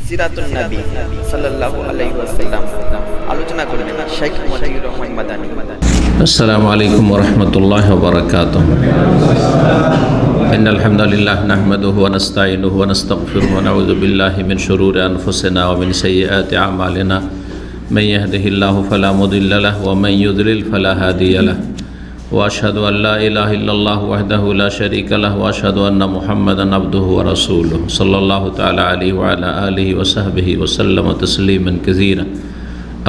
সিরাতুন নবী সাল্লাল্লাহু আলাইহি ওয়াসাল্লাম আলোচনা করবেন শেখ মতিউর রহমান মাদানী। আসসালামু আলাইকুম ওয়া রাহমাতুল্লাহি ওয়া বারাকাতুহু। ইন্নাল হামদালিল্লাহ নাহমাদুহু ওয়া নাস্তাঈনুহু ওয়া নাস্তাগফিরুহু ওয়া নাউযু বিল্লাহি মিন শুরুরি আনফুসিনা ওয়া মিন সাইয়্যাতি আ'মালিনা। মান ইয়াহদিহিল্লাহু ফালা মুদিল্লা লাহু ওয়া মান ইউদ্লিল ফালা হাদিয়া লাহু। ওয়া আশহাদু আল লা ইলাহা ইল্লাল্লাহু ওয়াহদাহু লা শারীকা লাহু ওয়া আশহাদু আন্না মুহাম্মাদান আবদুহু ওয়া রাসূলুহু সাল্লাল্লাহু তাআলা আলাইহি ওয়া আলা আলিহি ওয়া সাহবিহি ওয়া সাল্লামা তাসলিমান কাসীরা।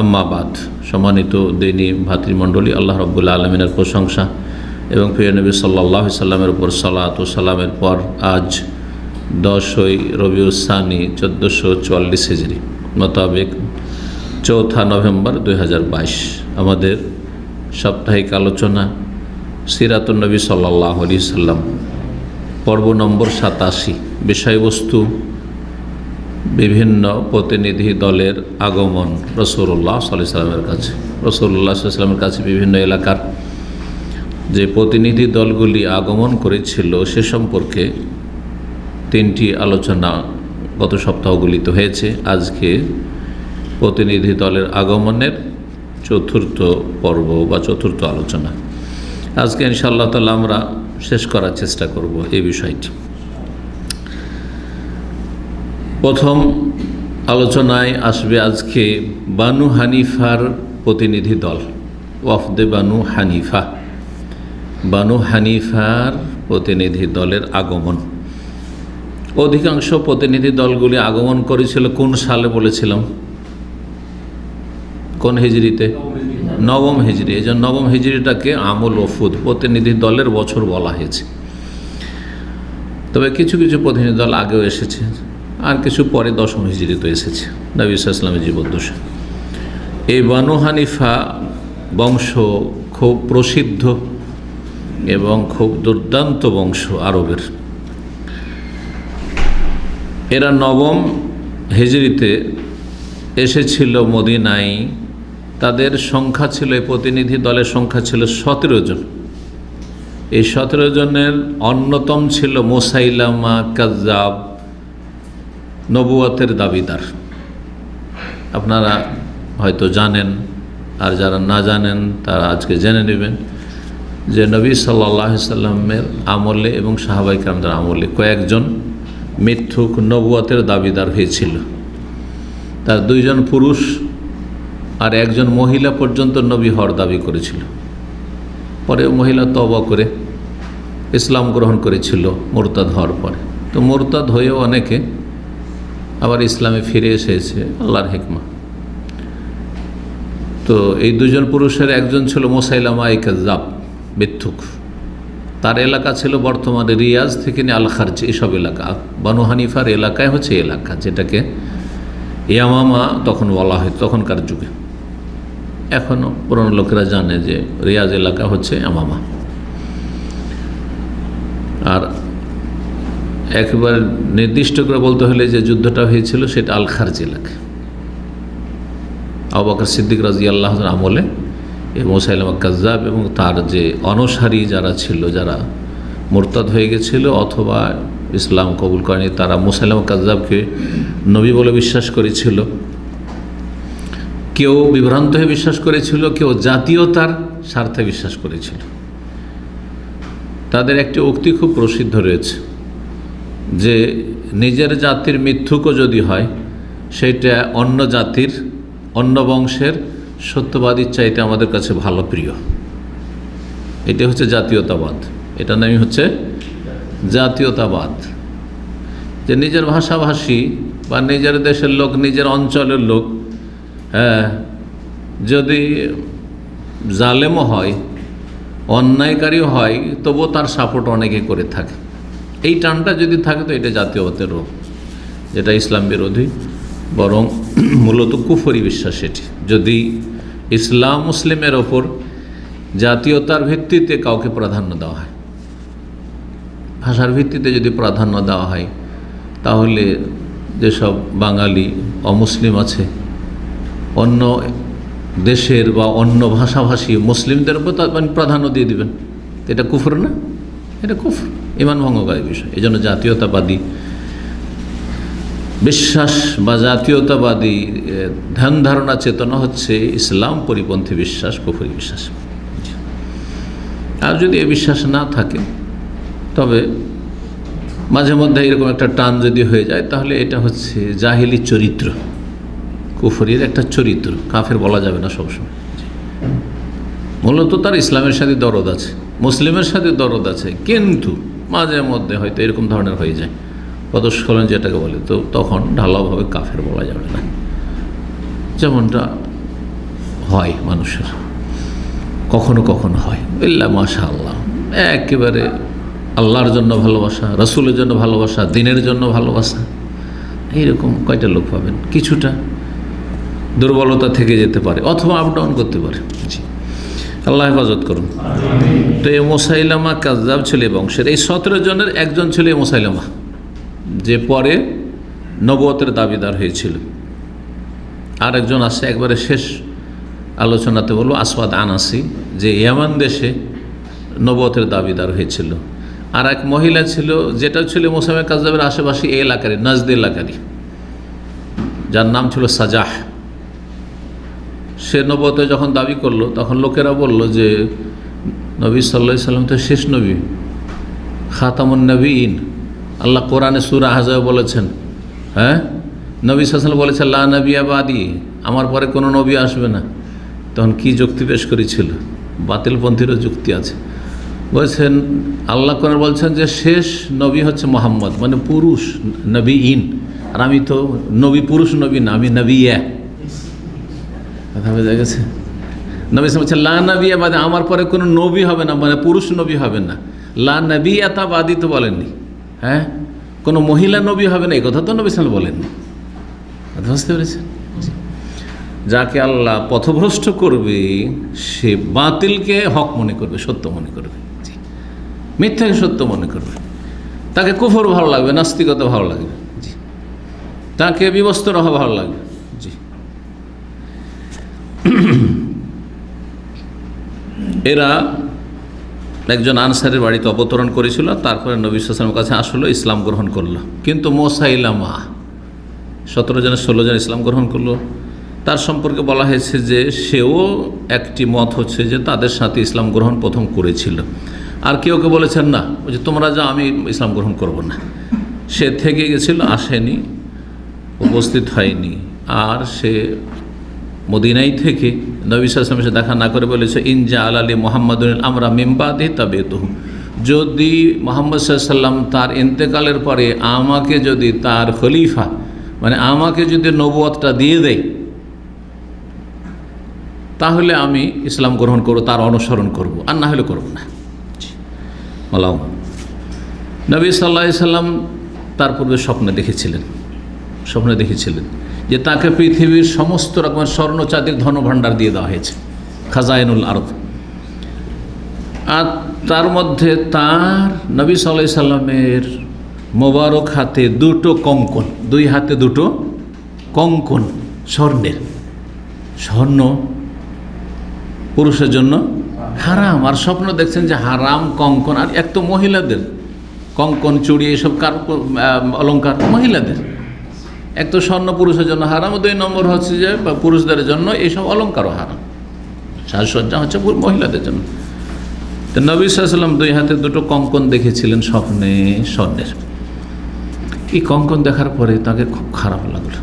আম্মা বাদ। সম্মানিত দিনী ভাতৃমণ্ডলী, আল্লাহ রাব্বুল আলামিনের প্রশংসা এবং প্রিয় নবী সাল্লাল্লাহু আলাইহি সাল্লামের উপর সালাত ও সালামের পর আজ 10ই রবিউল সানি 1444 হিজরি মোতাবেক 4 নভেম্বর 2022 আমাদের সাপ্তাহিক আলোচনা সিরাতুন নবী সাল্লাল্লাহু আলাইহি সাল্লাম, পর্ব নম্বর 87। বিষয়বস্তু বিভিন্ন প্রতিনিধি দলের আগমন রাসূলুল্লাহ সাল্লাল্লাহু আলাইহি সাল্লামের কাছে। রাসূলুল্লাহ সাল্লাল্লাহু আলাইহি সাল্লামের কাছে বিভিন্ন এলাকার যে প্রতিনিধি দলগুলি আগমন করেছিল সে সম্পর্কে 3টি আলোচনা গত সপ্তাহগুলিতে হয়েছে। আজকে প্রতিনিধি দলের আগমনের 4র্থ পর্ব বা 4র্থ আলোচনা। আজকে ইনশাআল্লাহ তাআলা আমরা শেষ করার চেষ্টা করব এই বিষয়টি। প্রথম আলোচনায় আসবে আজকে বানু হানিফার প্রতিনিধি দল, ওয়াফদে বানু হানিফা। বানু হানিফার প্রতিনিধি দলের আগমন। অধিকাংশ প্রতিনিধি দলগুলি আগমন করেছিল কোন সালে বলেছিলাম? কোন হিজরিতে? নবম হিজরি। এই জন্য নবম হিজরিটাকে আমল ওফুদ, প্রতিনিধি দলের বছর বলা হয়েছে। তবে কিছু কিছু প্রতিনিধি দল আগেও এসেছে, আর কিছু পরে 10ম হিজরিতে এসেছে নবী সাল্লাল্লাহু আলাইহি ওয়াসাল্লামের জীবদ্দশায়। এই বানু হানিফা বংশ খুব প্রসিদ্ধ এবং খুব দুর্দান্ত বংশ আরবের। এরা নবম হিজরিতে এসেছিল মদিনায়। তাদের সংখ্যা ছিল, এই প্রতিনিধি দলের সংখ্যা ছিল 17 জন। এই 17 জনের অন্যতম ছিল মুসাইলামা কাজ্জাব, নবুয়তের দাবিদার। আপনারা হয়তো জানেন, আর যারা না জানেন তারা আজকে জেনে নেবেন যে নবী সাল্লাল্লাহু আলাইহি সাল্লামের আমলে এবং সাহাবায়ে কেরামদের আমলে কয়েকজন মিথ্যুক নবুয়তের দাবিদার হয়েছিল। তার 2 জন পুরুষ আর 1 জন মহিলা পর্যন্ত নবী হওয়ার দাবি করেছিল। পরে মহিলা তওবা করে ইসলাম গ্রহণ করেছিল মুরতাদ হওয়ার পরে। তো মুরতাদ হয়েও অনেকে আবার ইসলামে ফিরে এসেছে, আল্লাহর হিকমা। তো এই 2 জন পুরুষের 1 জন ছিল মুসাইলামা কাজ্জাব, মিথ্যুক। তার এলাকা ছিল বর্তমানে রিয়াজ থেকে নিয়ে আল খারজ, এইসব এলাকা। বানু হানিফার এলাকায় হচ্ছে এলাকা যেটাকে ইয়ামামা তখন বলা হয় তখনকার যুগে। এখনও পুরনো লোকেরা জানে যে রিয়াজ এলাকা হচ্ছে ইয়ামামা। আর একবার নির্দিষ্ট করে বলতে হলে যে যুদ্ধটা হয়েছিল সেটা আল খারজ এলাকা। আবু বকর সিদ্দিক রাদিয়াল্লাহু আনহু আমলে এই মুসাইলামা কাজ্জাব এবং তার যে অনুসারী যারা ছিল, যারা মুরতাদ হয়ে গেছিল অথবা ইসলাম কবুল করেনি, তারা মুসাইলামা কাজ্জাবকে নবী বলে বিশ্বাস করেছিল। কেউ বিভ্রান্ত হয়ে বিশ্বাস করেছিল, কেউ জাতীয়তার স্বার্থে বিশ্বাস করেছিল। তাদের একটি উক্তি খুব প্রসিদ্ধ রয়েছে যে নিজের জাতির মিথ্যুকও যদি হয় সেটা অন্য জাতির, অন্য বংশের সত্যবাদীর চাইতে আমাদের কাছে ভালো প্রিয়। এটা হচ্ছে জাতীয়তাবাদ। এটা নামই হচ্ছে জাতীয়তাবাদ। যে নিজের ভাষাভাষী বা নিজের দেশের লোক, নিজের অঞ্চলের লোক যদি জালেমও হয়, অন্যায়কারীও হয়, তবুও তার সাপোর্ট অনেকে করে থাকে। এই টানটা যদি থাকে তো এটা জাতীয়তাবাদের রোগ, যেটা ইসলাম বিরোধী, বরং মূলত কুফরি বিশ্বাস। এটি যদি ইসলাম মুসলিমের ওপর জাতীয়তার ভিত্তিতে কাউকে প্রাধান্য দেওয়া হয়, ভাষার ভিত্তিতে যদি প্রাধান্য দেওয়া হয়, তাহলে যেসব বাঙালি অমুসলিম আছে অন্য দেশের বা অন্য ভাষাভাষী মুসলিমদের উপর প্রাধান্য দিয়ে দিবেন, এটা কুফর না? এটা কুফর, ঈমান ভঙ্গকারী বিষয়। এই জন্য জাতীয়তাবাদী বিশ্বাস বা জাতীয়তাবাদী ধ্যান ধারণা চেতনা হচ্ছে ইসলাম পরিপন্থী বিশ্বাস, কুফরি বিশ্বাস। আর যদি এ বিশ্বাস না থাকে, তবে মাঝে মধ্যে এরকম একটা টান যদি হয়ে যায়, তাহলে এটা হচ্ছে জাহিলি চরিত্র, কুফরির একটা চরিত্র। কাফের বলা যাবে না সবসময়। মূলত তার ইসলামের সাথে দরদ আছে, মুসলিমের সাথে দরদ আছে, কিন্তু মাঝে মধ্যে হয়তো এরকম ধরনের হয়ে যায়, পদস্খলন যেটাকে বলে, তো তখন ঢালাওভাবে কাফের বলা যাবে না, যেমনটা হয় মানুষের কখনো কখনো হয়। ইল্লা মাশাআল্লাহ, একেবারে আল্লাহর জন্য ভালোবাসা, রাসূলের জন্য ভালোবাসা, দ্বীনের জন্য ভালোবাসা, এইরকম কয়টা লোক পাবেন। কিছুটা দুর্বলতা থেকে যেতে পারে, অথবা আপ ডাউন করতে পারে। জি, আল্লাহ হেফাজত করুন। তো এই মুসাইলামা কাযযাব ছিল এই বংশের। এই 17 জনের একজন ছিল এই মুসাইলামা, যে পরে নবুয়তের দাবিদার হয়েছিল। আর একজন আছে একবারে শেষ আলোচনাতে বলবো, আসওয়াদ আনাসি, যে ইয়ামান দেশে নবুয়তের দাবিদার হয়েছিল। আর এক মহিলা ছিল, যেটা ছিল মুসাইলামা কাযযাবের আশেপাশে এই এলাকারই, নাজদ এলাকারই, যার নাম ছিল সাজাহ। সে নবুয়তে যখন দাবি করলো, তখন লোকেরা বলল যে নবী সাল্লাল্লাহু আলাইহি সাল্লাম তো শেষ নবী, খাতামুন নবীন। আল্লাহ কোরআনে সূরা আহজাবে বলেছেন, হ্যাঁ, নবী সাল্লাল্লাহু আলাইহি ওয়াসাল্লাম বলেছেন লা নবিয়্যা বাদি, আমার পরে কোনো নবী আসবে না। তখন কি যুক্তি পেশ করেছিল? বাতিলপন্থীরও যুক্তি আছে। বলছেন আল্লাহ কোরআন বলছেন যে শেষ নবী হচ্ছে মুহাম্মদ, মানে পুরুষ নবীন, আর আমি তো নবী, পুরুষ নবী না, আমি নবিয়া। কথা বোঝা গেছে? নবী বলছেন লা নবিয়্যা বাদি, আমার পরে কোনো নবী হবে না, মানে পুরুষ নবী হবে না। লা নবিয়্যাতা বাদি তো বলেননি, হ্যাঁ, কোনো মহিলা নবী হবে না, এই কথা তো নবী সাল্লাল্লাহু বলেননি। বুঝতে পেরেছেন? যাকে আল্লাহ পথভ্রষ্ট করবে, সে বাতিলকে হক মনে করবে, সত্য মনে করবে, মিথ্যাকে সত্য মনে করবে। তাকে কুফর ভালো লাগবে, নাস্তিকতা ভালো লাগবে, জি, তাকে বিবস্ত্র হওয়া ভালো লাগবে, জি। এরা একজন আনসারের বাড়িতে অবতরণ করেছিল, তারপরে নবী সাল্লাল্লাহু আলাইহি ওয়াসাল্লামের কাছে আসলো, ইসলাম গ্রহণ করলো। কিন্তু মুসাইলামা 17 জনের 16 জন ইসলাম গ্রহণ করলো। তার সম্পর্কে বলা হয়েছে যে সেও একটি মত হচ্ছে যে তাদের সাথে ইসলাম গ্রহণ প্রথম করেছিল। আর কেউ কেউ বলেছেন না, ওই যে তোমরা যা, আমি ইসলাম গ্রহণ করব না। সে থেকে গেছিল, আসেনি, উপস্থিত হয়নি। আর সে মদিনাই থেকে নবী সাল্লাল্লাহু আলাইহি ওয়াসাল্লামের সাথে দেখা না করে বলেছে ইনজা আলালি মুহাম্মাদুন আমরা মিন বাদি তাবিতুহু, যদি মুহাম্মদ সাল্লাল্লাহু আলাইহি ওয়াসাল্লাম তার ইন্তেকালের পরে আমাকে যদি তার খলিফা, মানে আমাকে যদি নবুয়তটা দিয়ে দেয়, তাহলে আমি ইসলাম গ্রহণ করব, তার অনুসরণ করব, আর না হলে করব না। বললাম নবী সাল্লাল্লাহু আলাইহি ওয়াসাল্লাম তার পূর্বে স্বপ্নে দেখেছিলেন যে তাকে পৃথিবীর সমস্ত রকমের স্বর্ণ চাঁদির ধনভাণ্ডার দিয়ে দেওয়া হয়েছে, খাজাইনুল আরদ। আর তার মধ্যে তার নবী সাল্লাল্লাহু আলাইহি সাল্লামের মোবারক হাতে 2টো কঙ্কন, 2 হাতে 2টো কঙ্কন স্বর্ণের। স্বর্ণ পুরুষের জন্য হারাম, আর স্বপ্ন দেখছেন যে হারাম কঙ্কন। আর এক তো মহিলাদের কঙ্কন, চুড়ি, এসব কার অলঙ্কার মহিলাদের। এক তো স্বর্ণ পুরুষের জন্য হারাম, 2 নম্বর হচ্ছে যে পুরুষদের জন্য এইসব অলঙ্কারও হারাম, সাজসজ্জা হচ্ছে মহিলাদের জন্য। তো নবী সাল্লাল্লাহু আলাইহি ওয়াসাল্লাম 2 হাতে 2টো কঙ্কন দেখেছিলেন স্বপ্নে, স্বর্ণের। এই কঙ্কন দেখার পরে তাকে খুব খারাপ লাগলো,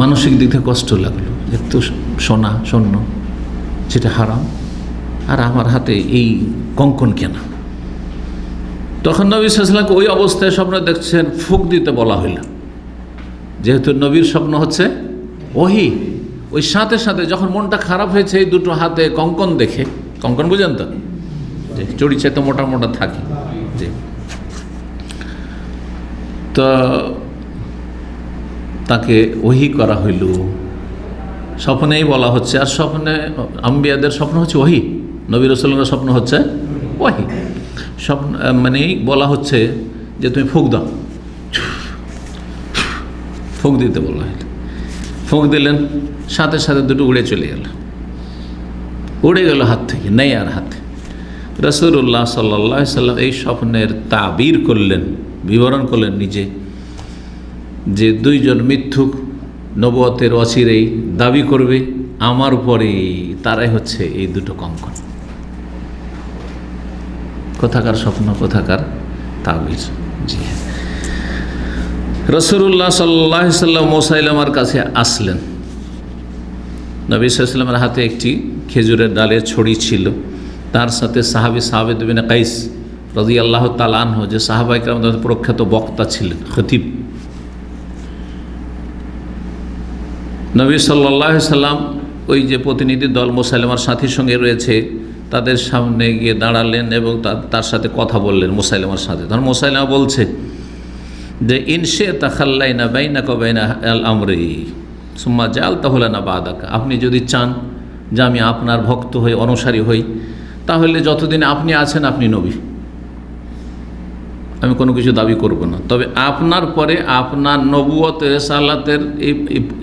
মানসিক দিক থেকে কষ্ট লাগলো। একটু সোনা, স্বর্ণ, সেটা হারাম, আর আমার হাতে এই কঙ্কন কেন? তখন নবী সাল্লাল্লাহু আলাইহি ওয়াসাল্লামকে ওই অবস্থায় স্বপ্ন দেখছেন, ফুঁক দিতে বলা হইল। যেহেতু নবীর স্বপ্ন হচ্ছে ওহী, ওই সাথে সাথে যখন মনটা খারাপ হয়েছে, এই 2টো হাতে কঙ্কন দেখে, কঙ্কন বুঝেন তো, যে চুড়ি চাইতে মোটা মোটা থাকে, যে তো তাকে ওহী করা হইল, স্বপ্নেই বলা হচ্ছে। আর স্বপ্নে আম্বিয়াদের স্বপ্ন হচ্ছে ওহী, নবী রাসূলুল্লাহর স্বপ্ন হচ্ছে ওহী। স্বপ্ন মানেই বলা হচ্ছে যে তুমি ফুঁক দাও, ফুঁক দিতে বলা হইল। ফুঁক দিলেন, সাথে সাথে 2টো উড়ে চলে গেল, উড়ে গেল হাত থেকে, নেই আর হাতে। রাসূলুল্লাহ সাল্লাল্লাহু আলাইহি ওয়াসাল্লাম এই স্বপ্নের তাবির করলেন, বিবরণ করলেন নিজে, যে দুইজন মিথ্যুক নবুয়তের অচিরেই দাবি করবে আমার উপরে, তারাই হচ্ছে এই দুটো কঙ্কন। কোথাকার স্বপ্ন, কোথাকার তাবির। জি হ্যাঁ, রাসূলুল্লাহ সাল্লাল্লাহু আলাইহি ওয়াসাল্লাম মুসাইলামার কাছে আসলেন। নবী সাল্লাল্লাহু আলাইহি ওয়াসাল্লামের হাতে একটি খেজুরের ডালের ছড়ি ছিল, তার সাথে সাহাবী সাবিত বিন কাইস রাদিয়াল্লাহু তাআলা আনহু, যে সাহাবায়ে কেরামদের প্রখ্যাত বক্তা ছিলেন, খতিব। নবী সাল্লাল্লাহু আলাইহি ওয়াসাল্লাম ওই যে প্রতিনিধি দল মুসাইলামার সাথীর সঙ্গে রয়েছে তাদের সামনে গিয়ে দাঁড়ালেন এবং তার সাথে কথা বললেন মুসাইলামার সাথে। তখন মুসাইলামা বলছে যে ইনশে তাখাল্লাইনা বাইনাকা ওয়া বাইনা আল আমরি সুম্মা জাআলতাহু লানা বাদাকা, আপনি যদি চান যে আমি আপনার ভক্ত হই, অনুসারী হই, তাহলে যতদিন আপনি আছেন আপনি নবী, আমি কোনো কিছু দাবি করব না। তবে আপনার পরে আপনার নবুয়ত রিসালাতের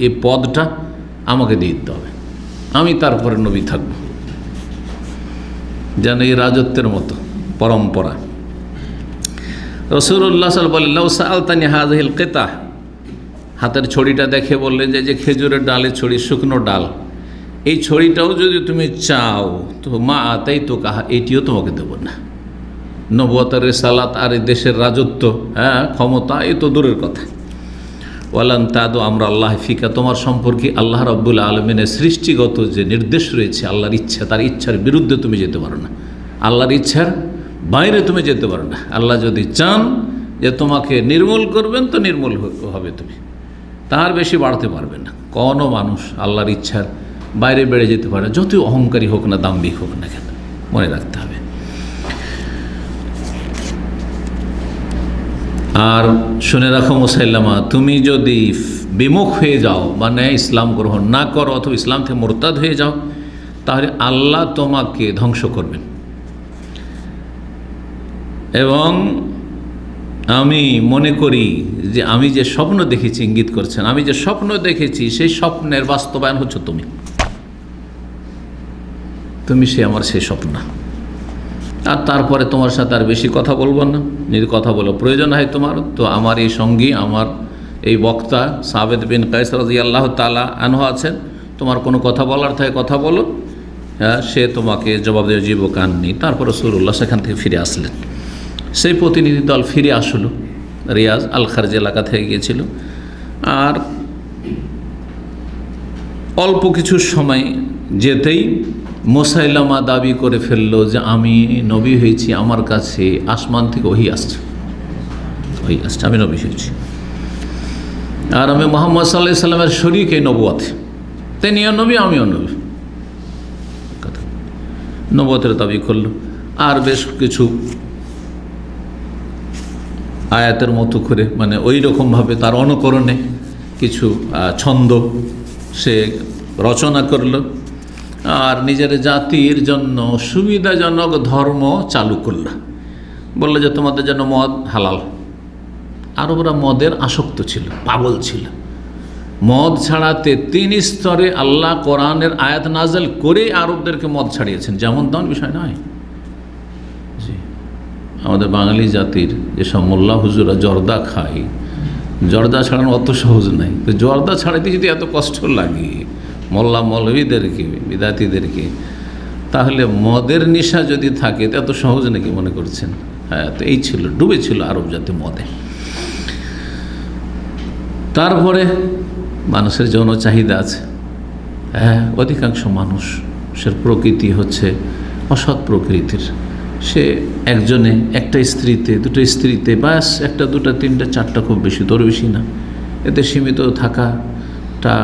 এই পদটা আমাকে দিয়ে দিতে হবে, আমি তারপরে নবী থাকব। যেন এই রাজত্বের মতো পরম্পরা। রাসূলুল্লাহ সাল্লাল্লাহু আলাইহি ওয়াসাল্লাম সাআলতানি হাযিহিল কিতা, হাতের ছড়িটা দেখে বললেন যে খেজুরের ডালের ছড়ি, শুকনো ডাল, এই ছড়িটাও যদি তুমি চাও তো মা আতাই তো কাহা, এটিও তোমাকে দেব না। নবুয়তের রিসালাত আর এই দেশের রাজত্ব, হ্যাঁ ক্ষমতা, এই তো দূরের কথা। ওয়ালান তাদু আমরা আল্লাহ ফিকা, তোমার সম্পর্কে আল্লাহ রাব্বুল আলামিনের সৃষ্টিগত যে নির্দেশ রয়েছে, আল্লাহর ইচ্ছা, তার ইচ্ছার বিরুদ্ধে তুমি যেতে পারো না, আল্লাহর ইচ্ছার বাইরে তুমি যেতে পারো না। আল্লাহ যদি চান যে তোমাকে নির্মূল করবেন তো নির্মূল হবে তুমি, তার বেশি বাড়তে পারবে না। কোনো মানুষ আল্লাহর ইচ্ছার বাইরে বেড়ে যেতে পারে, যতই অহংকারী হোক না, দাম্ভিক হোক না কেন, মনে রাখতে হবে। আর শুনে রাখো মুসাইলামা, তুমি যদি বিমুখ হয়ে যাও, মানে ইসলাম গ্রহণ না করো অথবা ইসলাম থেকে মুরতাদ হয়ে যাও, তাহলে আল্লাহ তোমাকে ধ্বংস করবেন। এবং আমি মনে করি যে আমি যে স্বপ্ন দেখেছি, ইঙ্গিত করছেন, আমি যে স্বপ্ন দেখেছি সেই স্বপ্নের বাস্তবায়ন হচ্ছে তুমি সে আমার সেই স্বপ্ন। আর তারপরে তোমার সাথে আর বেশি কথা বলবো না, যদি কথা বলো প্রয়োজন হয় তোমার, তো আমার এই সঙ্গী, আমার এই বক্তা সাবিত বিন কাইস রাদিয়াল্লাহু তাআলা আনহু আছেন, তোমার কোনো কথা বলার থাকে কথা বলো, হ্যাঁ সে তোমাকে জবাব দেওয়ার জীবকান নেই। তারপর রাসূলুল্লাহ সেখান থেকে ফিরে আসলেন। সেই প্রতিনিধি দল ফিরে আসলো, রিয়াজ আল খারজ এলাকা থেকে গিয়েছিল। আর অল্প কিছু সময় যেতেই মুসাইলামা দাবি করে ফেললো যে আমি নবী হয়েছি, আমার কাছে আসমান থেকে ওহী আসছে, আমি নবী হয়েছি, আর আমি মুহাম্মদ সাল্লাল্লাহু আলাইহি সাল্লামের শরীক এই নবুয়তে, তিনিও নবী আমিও নবী, কথা নবুয়তের দাবি করলো। আর বেশ কিছু আয়াতের মতো করে, মানে ওই রকমভাবে তার অনুকরণে কিছু ছন্দ সে রচনা করলো, আর নিজের জাতির জন্য সুবিধাজনক ধর্ম চালু করল। বললো যে তোমাদের জন্য মদ হালাল। আরবরা মদের আসক্ত ছিল, পাগল ছিল। মদ ছাড়াতে 3 স্তরে আল্লাহ কোরআনের আয়াত নাজেল করে আরবদেরকে মদ ছাড়িয়েছেন, যেমন তেমন বিষয় নয়। জি, আমাদের বাঙালি জাতির যেসব মোল্লা হুজুরা জর্দা খায়, জর্দা ছাড়ানো অত সহজ নাই। তো জর্দা ছাড়াতে যদি এত কষ্ট লাগে মোল্লা মৌলভীদেরকে, বিদাতিদেরকে, তাহলে মদের নেশা যদি থাকে তো এত সহজ নাকি মনে করছেন? হ্যাঁ, তো এই ছিল, ডুবেছিল আরব জাতি মদে। তারপরে মানুষের যৌন চাহিদা আছে। হ্যাঁ, অধিকাংশ মানুষের প্রকৃতি হচ্ছে অসৎ প্রকৃতির। সে একজনে একটা স্ত্রীতে, দুটো স্ত্রীতে, ব্যাস 1, 2, 3, 4টা, খুব বেশি, তোর বেশি না। এতে সীমিত থাকাটা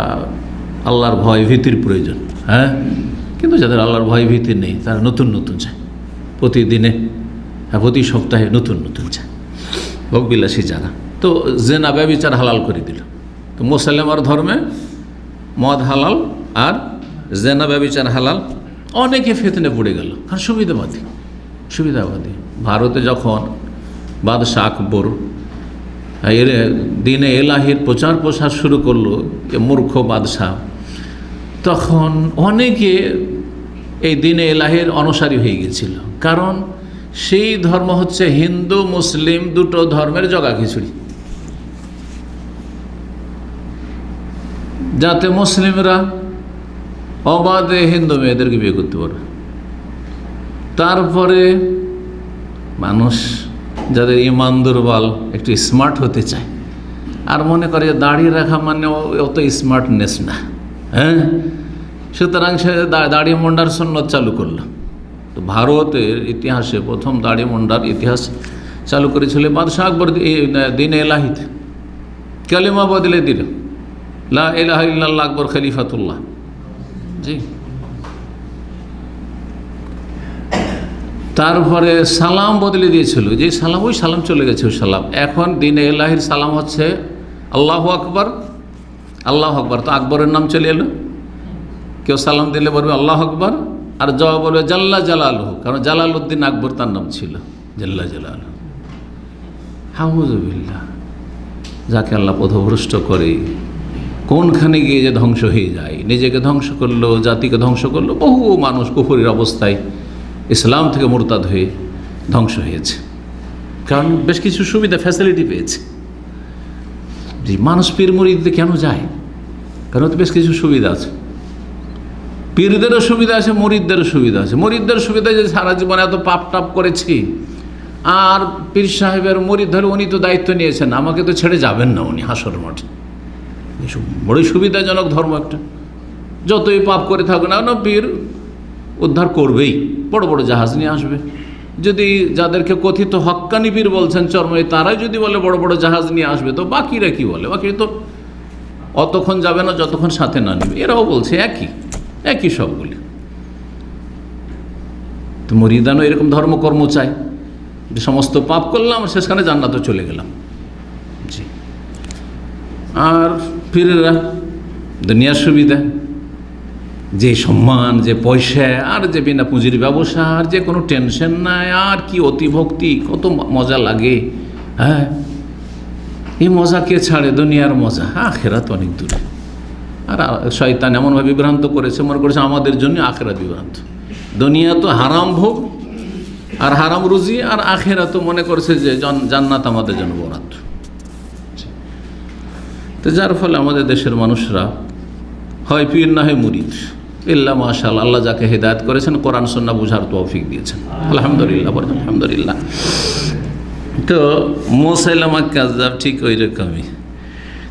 আল্লাহর ভয় ভীতির প্রয়োজন। হ্যাঁ, কিন্তু যাদের আল্লাহর ভয় ভীতি নেই তারা নতুন নতুন চায়, প্রতিদিনে, প্রতি সপ্তাহে নতুন নতুন চায়, ভোগবিলাসী যারা। তো জেনা ব্যভিচার হালাল করে দিল। তো মুসাইলামার ধর্মে মদ হালাল আর জেনা ব্যভিচার হালাল। অনেকে ফিতনে পড়ে গেল, কারণ সুবিধাবাদী। ভারতে যখন বাদশাহ আকবর এর দিনে এলাহির প্রচার প্রসার শুরু করলো, যে মূর্খ বাদশাহ, তখন অনেকে এই দিনে এলাহির অনুসারী হয়ে গেছিল। কারণ সেই ধর্ম হচ্ছে হিন্দু মুসলিম দুটো ধর্মের জগা খিচুড়ি। যাতে মুসলিমরা অবাধে হিন্দু মেয়েদেরকে বিয়ে করতে পারবে। তারপরে মানুষ যাদের ইমান দুর্বল একটু স্মার্ট হতে চায় আর মনে করে দাড়ি রাখা মানে অত স্মার্টনেস না, হ্যাঁ, সুতরাং সে দাড়ি মুন্ডার সুন্নত চালু করলো। তো ভারতের ইতিহাসে প্রথম দাড়ি মুন্ডার ইতিহাস চালু করেছিল বাদশাহ আকবর দিন এলাহিতে, কালিমা বদলে দিল, লা ইলাহা ইল্লাল্লাহ আকবর খলিফাতুল্লাহ। জি, তারপরে সালাম বদলে দিয়েছিল, যে সালাম ওই সালাম চলে গেছে ওই সালাম। এখন দিনে এলাহির সালাম হচ্ছে আল্লাহু আকবার, আল্লাহু আকবার। তো আকবরের নাম চলে এলো, কেউ সালাম দিলে বলবে আল্লাহু আকবার, আর জবাব বলবে জাল্লা জালালহু, কারণ জালালউদ্দিন আকবর তার নাম ছিল, জাল্লা জালালহু। হাউযুবিল্লাহ, যাকে আল্লাহ পথভ্রষ্ট করে কোনখানে গিয়ে যে ধ্বংস হয়ে যায়, নিজেকে ধ্বংস করলো, জাতিকে ধ্বংস করলো। বহু মানুষ কুফরির অবস্থায় ইসলাম থেকে মুরতাদ হয়ে ধ্বংস হয়েছে, কারণ বেশ কিছু সুবিধা ফ্যাসিলিটি পেয়েছে। যে মানুষ পীর মুরিদে কেন যায়? কারণ তো বেশ কিছু সুবিধা আছে, পীরদেরও সুবিধা আছে, মুরিদদেরও সুবিধা আছে। মুরিদদের সুবিধা যে সারা জীবনে এত পাপ টাপ করেছি, আর পীর সাহেবের মুরিদ ধরে উনি তো দায়িত্ব নিয়েছেন, আমাকে তো ছেড়ে যাবেন না উনি হাসর মাঠে। বড়ই সুবিধাজনক ধর্ম একটা, যতই পাপ করে থাকুন না পীর উদ্ধার করবেই, বড় বড় জাহাজ নিয়ে আসবে। যদি যাদেরকে কথিত হক্কানি পীর বলছেন চরমে, তারাই যদি বলে বড় বড় জাহাজ নিয়ে আসবে, তো বাকিরা কি বলে? বাকি তো অতক্ষণ যাবে না যতক্ষণ সাথে না নেবে। এরাও বলছে একই সবগুলি। তো মুরিদানও এরকম ধর্মকর্ম চাই, যে সমস্ত পাপ করলাম শেষখানে জান্নাতে চলে গেলাম। জি, আর পীরেরা দুনিয়ার সুবিধা, যে সম্মান, যে পয়সা, আর যে বিনা পুঁজির ব্যবসা, আর যে কোনো টেনশন নাই, আর কি অতিভক্তি, কত মজা লাগে। হ্যাঁ, এই মজা কে ছাড়ে? দুনিয়ার মজা, আখেরাত অনেক দূরে। আর শয়তান এমনভাবে বিভ্রান্ত করেছে, মনে করেছে আমাদের জন্য আখেরাত বিভ্রান্ত। দুনিয়া তো হারাম ভোগ আর হারাম রুজি, আর আখেরাত তো মনে করেছে যে জান্নাত আমাদের জন্য বরাদ্দ। তো যার ফলে আমাদের দেশের মানুষরা হয় পীর না হয় মুরিদ, ইল্লা মাশাআল্লাহ, আল্লাহ যাকে হেদায়েত করেছেন, কোরআন সুন্নাহ বুঝার তৌফিক দিয়েছেন, আলহামদুলিল্লাহ, আলহামদুলিল্লাহ। তো মুসাইলামা কাযযাব ঠিক ওই রকমই।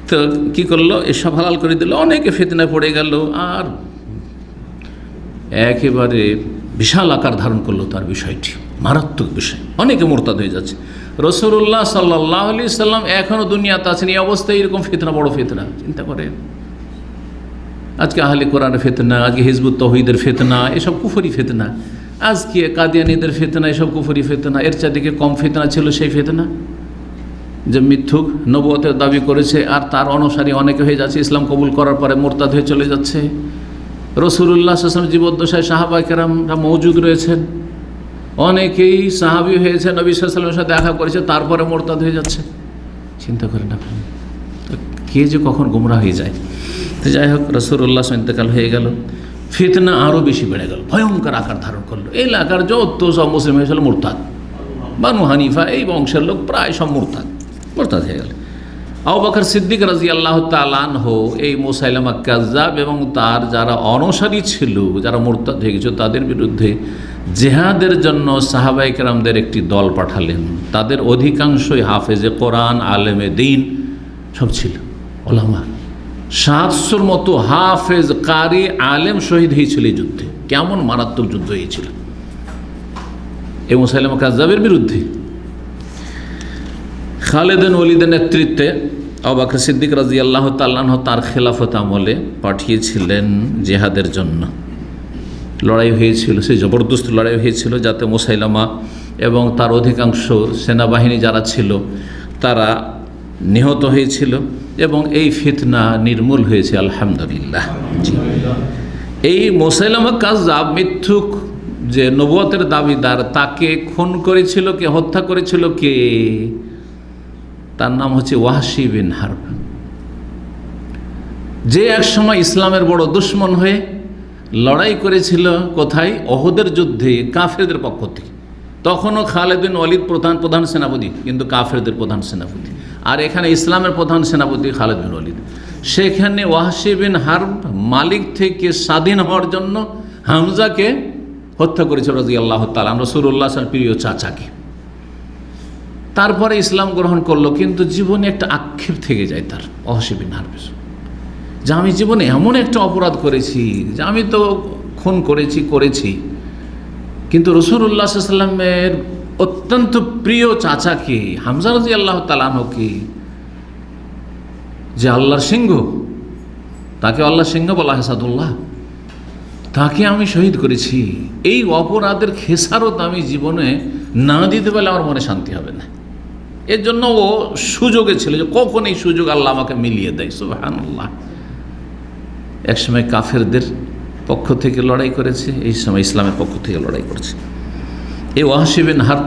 তো কী করলো? এসব হালাল করে দিল, অনেকে ফিতনায় পড়ে গেল, আর একেবারে বিশাল আকার ধারণ করলো তার বিষয়টি, মারাত্মক বিষয়। অনেকে মুরতাদ হয়ে যাচ্ছে। রাসূলুল্লাহ সাল্লাল্লাহু আলাইহি সাল্লাম এখনও দুনিয়াতে আছেন, এই অবস্থায় এরকম ফিতনা, বড় ফিতনা। চিন্তা করেন, আজকে আহলে কোরআনের ফিতনা, আজকে হিজবুত তাওহীদের ফিতনা, এসব কুফরি ফিতনা। আজকে কাদিয়ানীদের ফিতনা, এসব কুফরি ফিতনা। এর চারদিকে কম ফিতনা ছিল সেই ফিতনা যে মিথ্যুক নবুয়তের দাবি করেছে, আর তার অনুসারী অনেকে হয়ে যাচ্ছে, ইসলাম কবুল করার পরে মুরতাদ হয়ে চলে যাচ্ছে। রাসূলুল্লাহ সাল্লাল্লাহু আলাইহি ওয়াসাল্লাম জীবদ্দশায় সাহাবা কেরামরা মওজুদ রয়েছেন, অনেকেই সাহাবী হয়েছে, নবী সাল্লাল্লাহু আলাইহি ওয়াসাল্লামের সাথে দেখা করেছে, তারপরে মুরতাদ হয়ে যাচ্ছে। চিন্তা করেন আপনি, কে যে কখন গুমরাহ হয়ে যায়। তো যাই হোক, রাসূলুল্লাহ ইন্তেকাল হয়ে গেল, ফিতনা আরও বেশি বেড়ে গেল, ভয়ঙ্কর আকার ধারণ করলো। এই এলাকার যত সব মুসলিম হয়েছিল মুরতাদ, বানু হানিফা এই বংশের লোক প্রায় সব মুরতাদ হয়ে গেল। আবু বকর সিদ্দিক রাদিয়াল্লাহু তাআলা আনহু এই মুসাইলামা কাযযাব এবং তার যারা অনুসারী ছিল, যারা মুরতাদ হয়ে গেছিল, তাদের বিরুদ্ধে জিহাদের জন্য সাহাবায়ে কেরামদের একটি দল পাঠালেন। তাদের অধিকাংশই হাফেজে কোরআন, আলেমে দ্বীন সব ছিল, ওলামা। 700-র মতো হাফেজ, কারি, আলেম শহীদ হয়েছিল এই যুদ্ধে। কেমন মারাত্মক যুদ্ধ হয়েছিল এই মুসাইলামা কাযযাবের বিরুদ্ধে। খালিদ বিন ওয়ালিদের নেতৃত্বে আবু বকর সিদ্দিক রাদিয়াল্লাহু তাআলা আনহু তার খেলাফত আমলে পাঠিয়েছিলেন জিহাদের জন্য। লড়াই হয়েছিল, সেই জবরদস্ত লড়াই হয়েছিল, যাতে মুসাইলামা এবং তার অধিকাংশ সেনাবাহিনী যারা ছিল তারা নিহত হয়েছিল, এবং এই ফিতনা নির্মূল হয়েছে, আলহামদুলিল্লাহ। এই মুসাইলামা কাযযাব মিথ্যুক যে নবুয়তের দাবিদার, তাকে খুন করেছিল কে, হত্যা করেছিল কে? তার নাম হচ্ছে ওয়াহশী বিন হারব, যে একসময় ইসলামের বড় দুশমন হয়ে লড়াই করেছিল। কোথায়? ওহদের যুদ্ধে কাফেরদের পক্ষ থেকে। তখনও খালিদ বিন ওয়ালিদ প্রধান সেনাপতি, কিন্তু কাফেরদের প্রধান সেনাপতি। আর এখানে ইসলামের প্রধান সেনাপতি খালিদ বিন ওয়ালিদ। সেখানে ওয়াহশী বিন হারব মালিক থেকে স্বাধীন হওয়ার জন্য হামজাকে হত্যা করেছে রাদিয়াল্লাহু তাআলা রাসূলুল্লাহ সাল্লাল্লাহু আলাইহি ওয়াসাল্লাম প্রিয় চাচাকে। তারপরে ইসলাম গ্রহণ করলো, কিন্তু জীবনে একটা আক্ষেপ থেকে যায় তার, ওয়াহশী বিন হারবের, যে আমি জীবনে এমন একটা অপরাধ করেছি, যে আমি তো খুন করেছি, কিন্তু রাসূলুল্লাহ সাল্লাল্লাহু আলাইহি ওয়াসাল্লামের অত্যন্ত প্রিয় চাচাকে, হামজা রাদিয়াল্লাহু তাআলা আনহুকে, যে আল্লাহর সিংহ, তাকে আল্লাহর সিংহ বলা হয় সাদুল্লাহ, তাকে আমি শহীদ করেছি। এই অপরাধের খেসারত আমি জীবনে না দিতে পারলে আমার মনে শান্তি হবে না। এর জন্য ও সুযোগে ছিল যে কখন এই সুযোগ আল্লাহ আমাকে মিলিয়ে দেয়। সুবহানাল্লাহ। একসময় কাফেরদের পক্ষ থেকে লড়াই করেছে, এই সময় ইসলামের পক্ষ থেকে লড়াই করেছে। এই ওয়াহশী বিন হারব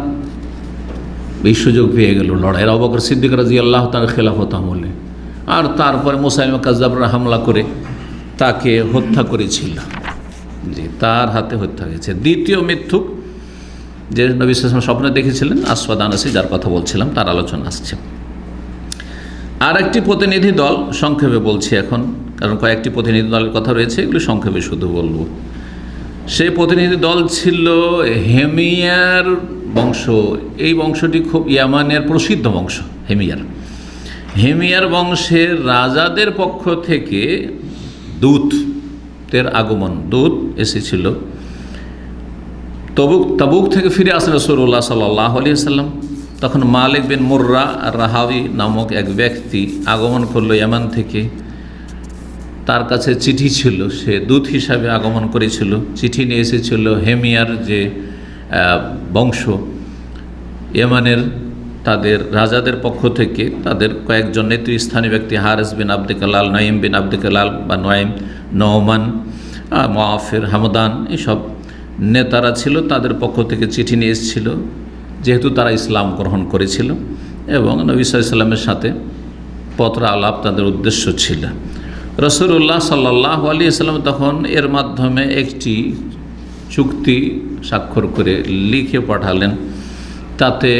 এই সুযোগ পেয়ে গেল লড়াইয়ের। আবু বকর সিদ্দিক রাদিয়াল্লাহু তাআলা খেলাফত আমলে, আর তারপরে মুসাইলিমা কাযযাবরা হামলা করে তাকে হত্যা করেছিল, যে তার হাতে হত্যা হয়েছে। দ্বিতীয় মিথ্যুক যে নবী সাল্লাল্লাহু আলাইহি ওয়াসাল্লাম স্বপ্নে দেখেছিলেন, আসওয়াদ আনাসি, যার কথা বলছিলাম, তার আলোচনা আসছে। আর একটি প্রতিনিধি দল, সংক্ষেপে বলছি এখন, কারণ কয়েকটি প্রতিনিধি দলের কথা রয়েছে, এগুলো সংক্ষেপে শুধু বলবো। সেই প্রতিনিধি দল ছিল হেমিয়ার বংশ। এই বংশটি খুব ইয়ামানের প্রসিদ্ধ বংশ। হেমিয়ার বংশের রাজাদের পক্ষ থেকে দূতের আগমন, দূত এসেছিল। তাবুক থেকে ফিরে আসেন রাসূলুল্লাহ সাল্লাল্লাহু আলাইহি ওয়াসাল্লাম। তখন মালিক বিন মুররা আর রাহাবি নামক এক ব্যক্তি আগমন করলো ইয়ামান থেকে। তার কাছে চিঠি ছিল, সে দূত হিসাবে আগমন করেছিল। চিঠি নিয়ে এসেছিল হেমিয়ার যে বংশ, ইয়ামানের তাদের রাজাদের পক্ষ থেকে, তাদের কয়েকজন নেতৃস্থানীয় ব্যক্তি, হারিস বিন আব্দে কালাল, নাইম বিন আব্দে কালাল বা নওমান, মুআফির, হামদান, এইসব নেতারা ছিল। তাদের পক্ষ থেকে চিঠি নিয়ে এসেছিল, যেহেতু তারা ইসলাম গ্রহণ করেছিল এবং নবী সাল্লাল্লাহু আলাইহি ওয়াসাল্লামের সাথে পত্র আলাপ তাদের উদ্দেশ্য ছিল। রাসূলুল্লাহ সাল্লাল্লাহু আলাইহি ওয়াসাল্লাম তখন এর মাধ্যমে একটি চুক্তি স্বাক্ষর করে লিখে পাঠালেন। তাতে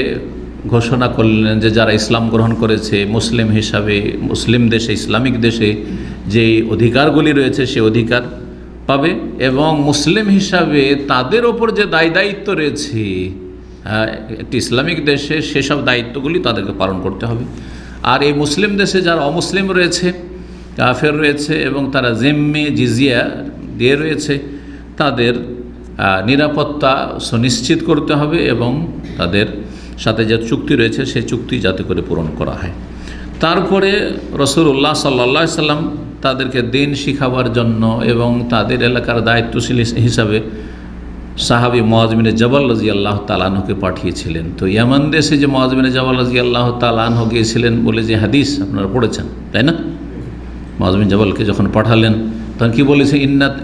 ঘোষণা করলেন যে যারা ইসলাম গ্রহণ করেছে, মুসলিম হিসাবে মুসলিম দেশে, ইসলামিক দেশে যেই অধিকারগুলি রয়েছে সে অধিকার পাবে, এবং মুসলিম হিসাবে তাদের ওপর যে দায়িত্ব রয়েছে একটি ইসলামিক দেশে, সেসব দায়িত্বগুলি তাদেরকে পালন করতে হবে। আর এই মুসলিম দেশে যারা অমুসলিম রয়েছে, কাফের রয়েছে, এবং তারা জিম্মি, জিজিয়া দিয়ে রয়েছে, তাদের নিরাপত্তা সুনিশ্চিত করতে হবে এবং তাদের সাথে যে চুক্তি রয়েছে সেই চুক্তি যাতে করে পূরণ করা হয়। তারপরে রাসূলুল্লাহ সাল্লাল্লাহু আলাইহি ওয়াসাল্লাম তাদেরকে দিন শিখাবার জন্য এবং তাদের এলাকার দায়িত্বশীল হিসাবে সাহাবী মুআয বিন জাবাল রাদিয়াল্লাহু তাআলা আনহুকে পাঠিয়েছিলেন। তো ইয়ামান দেশে যে মুআয বিন জাবাল রাদিয়াল্লাহু তাআলা আনহু গিয়েছিলেন বলে যে হাদিস আপনারা পড়েছেন, তাই না? মুআয বিন জাবালকে যখন পাঠালেন তখন কি বলেছে?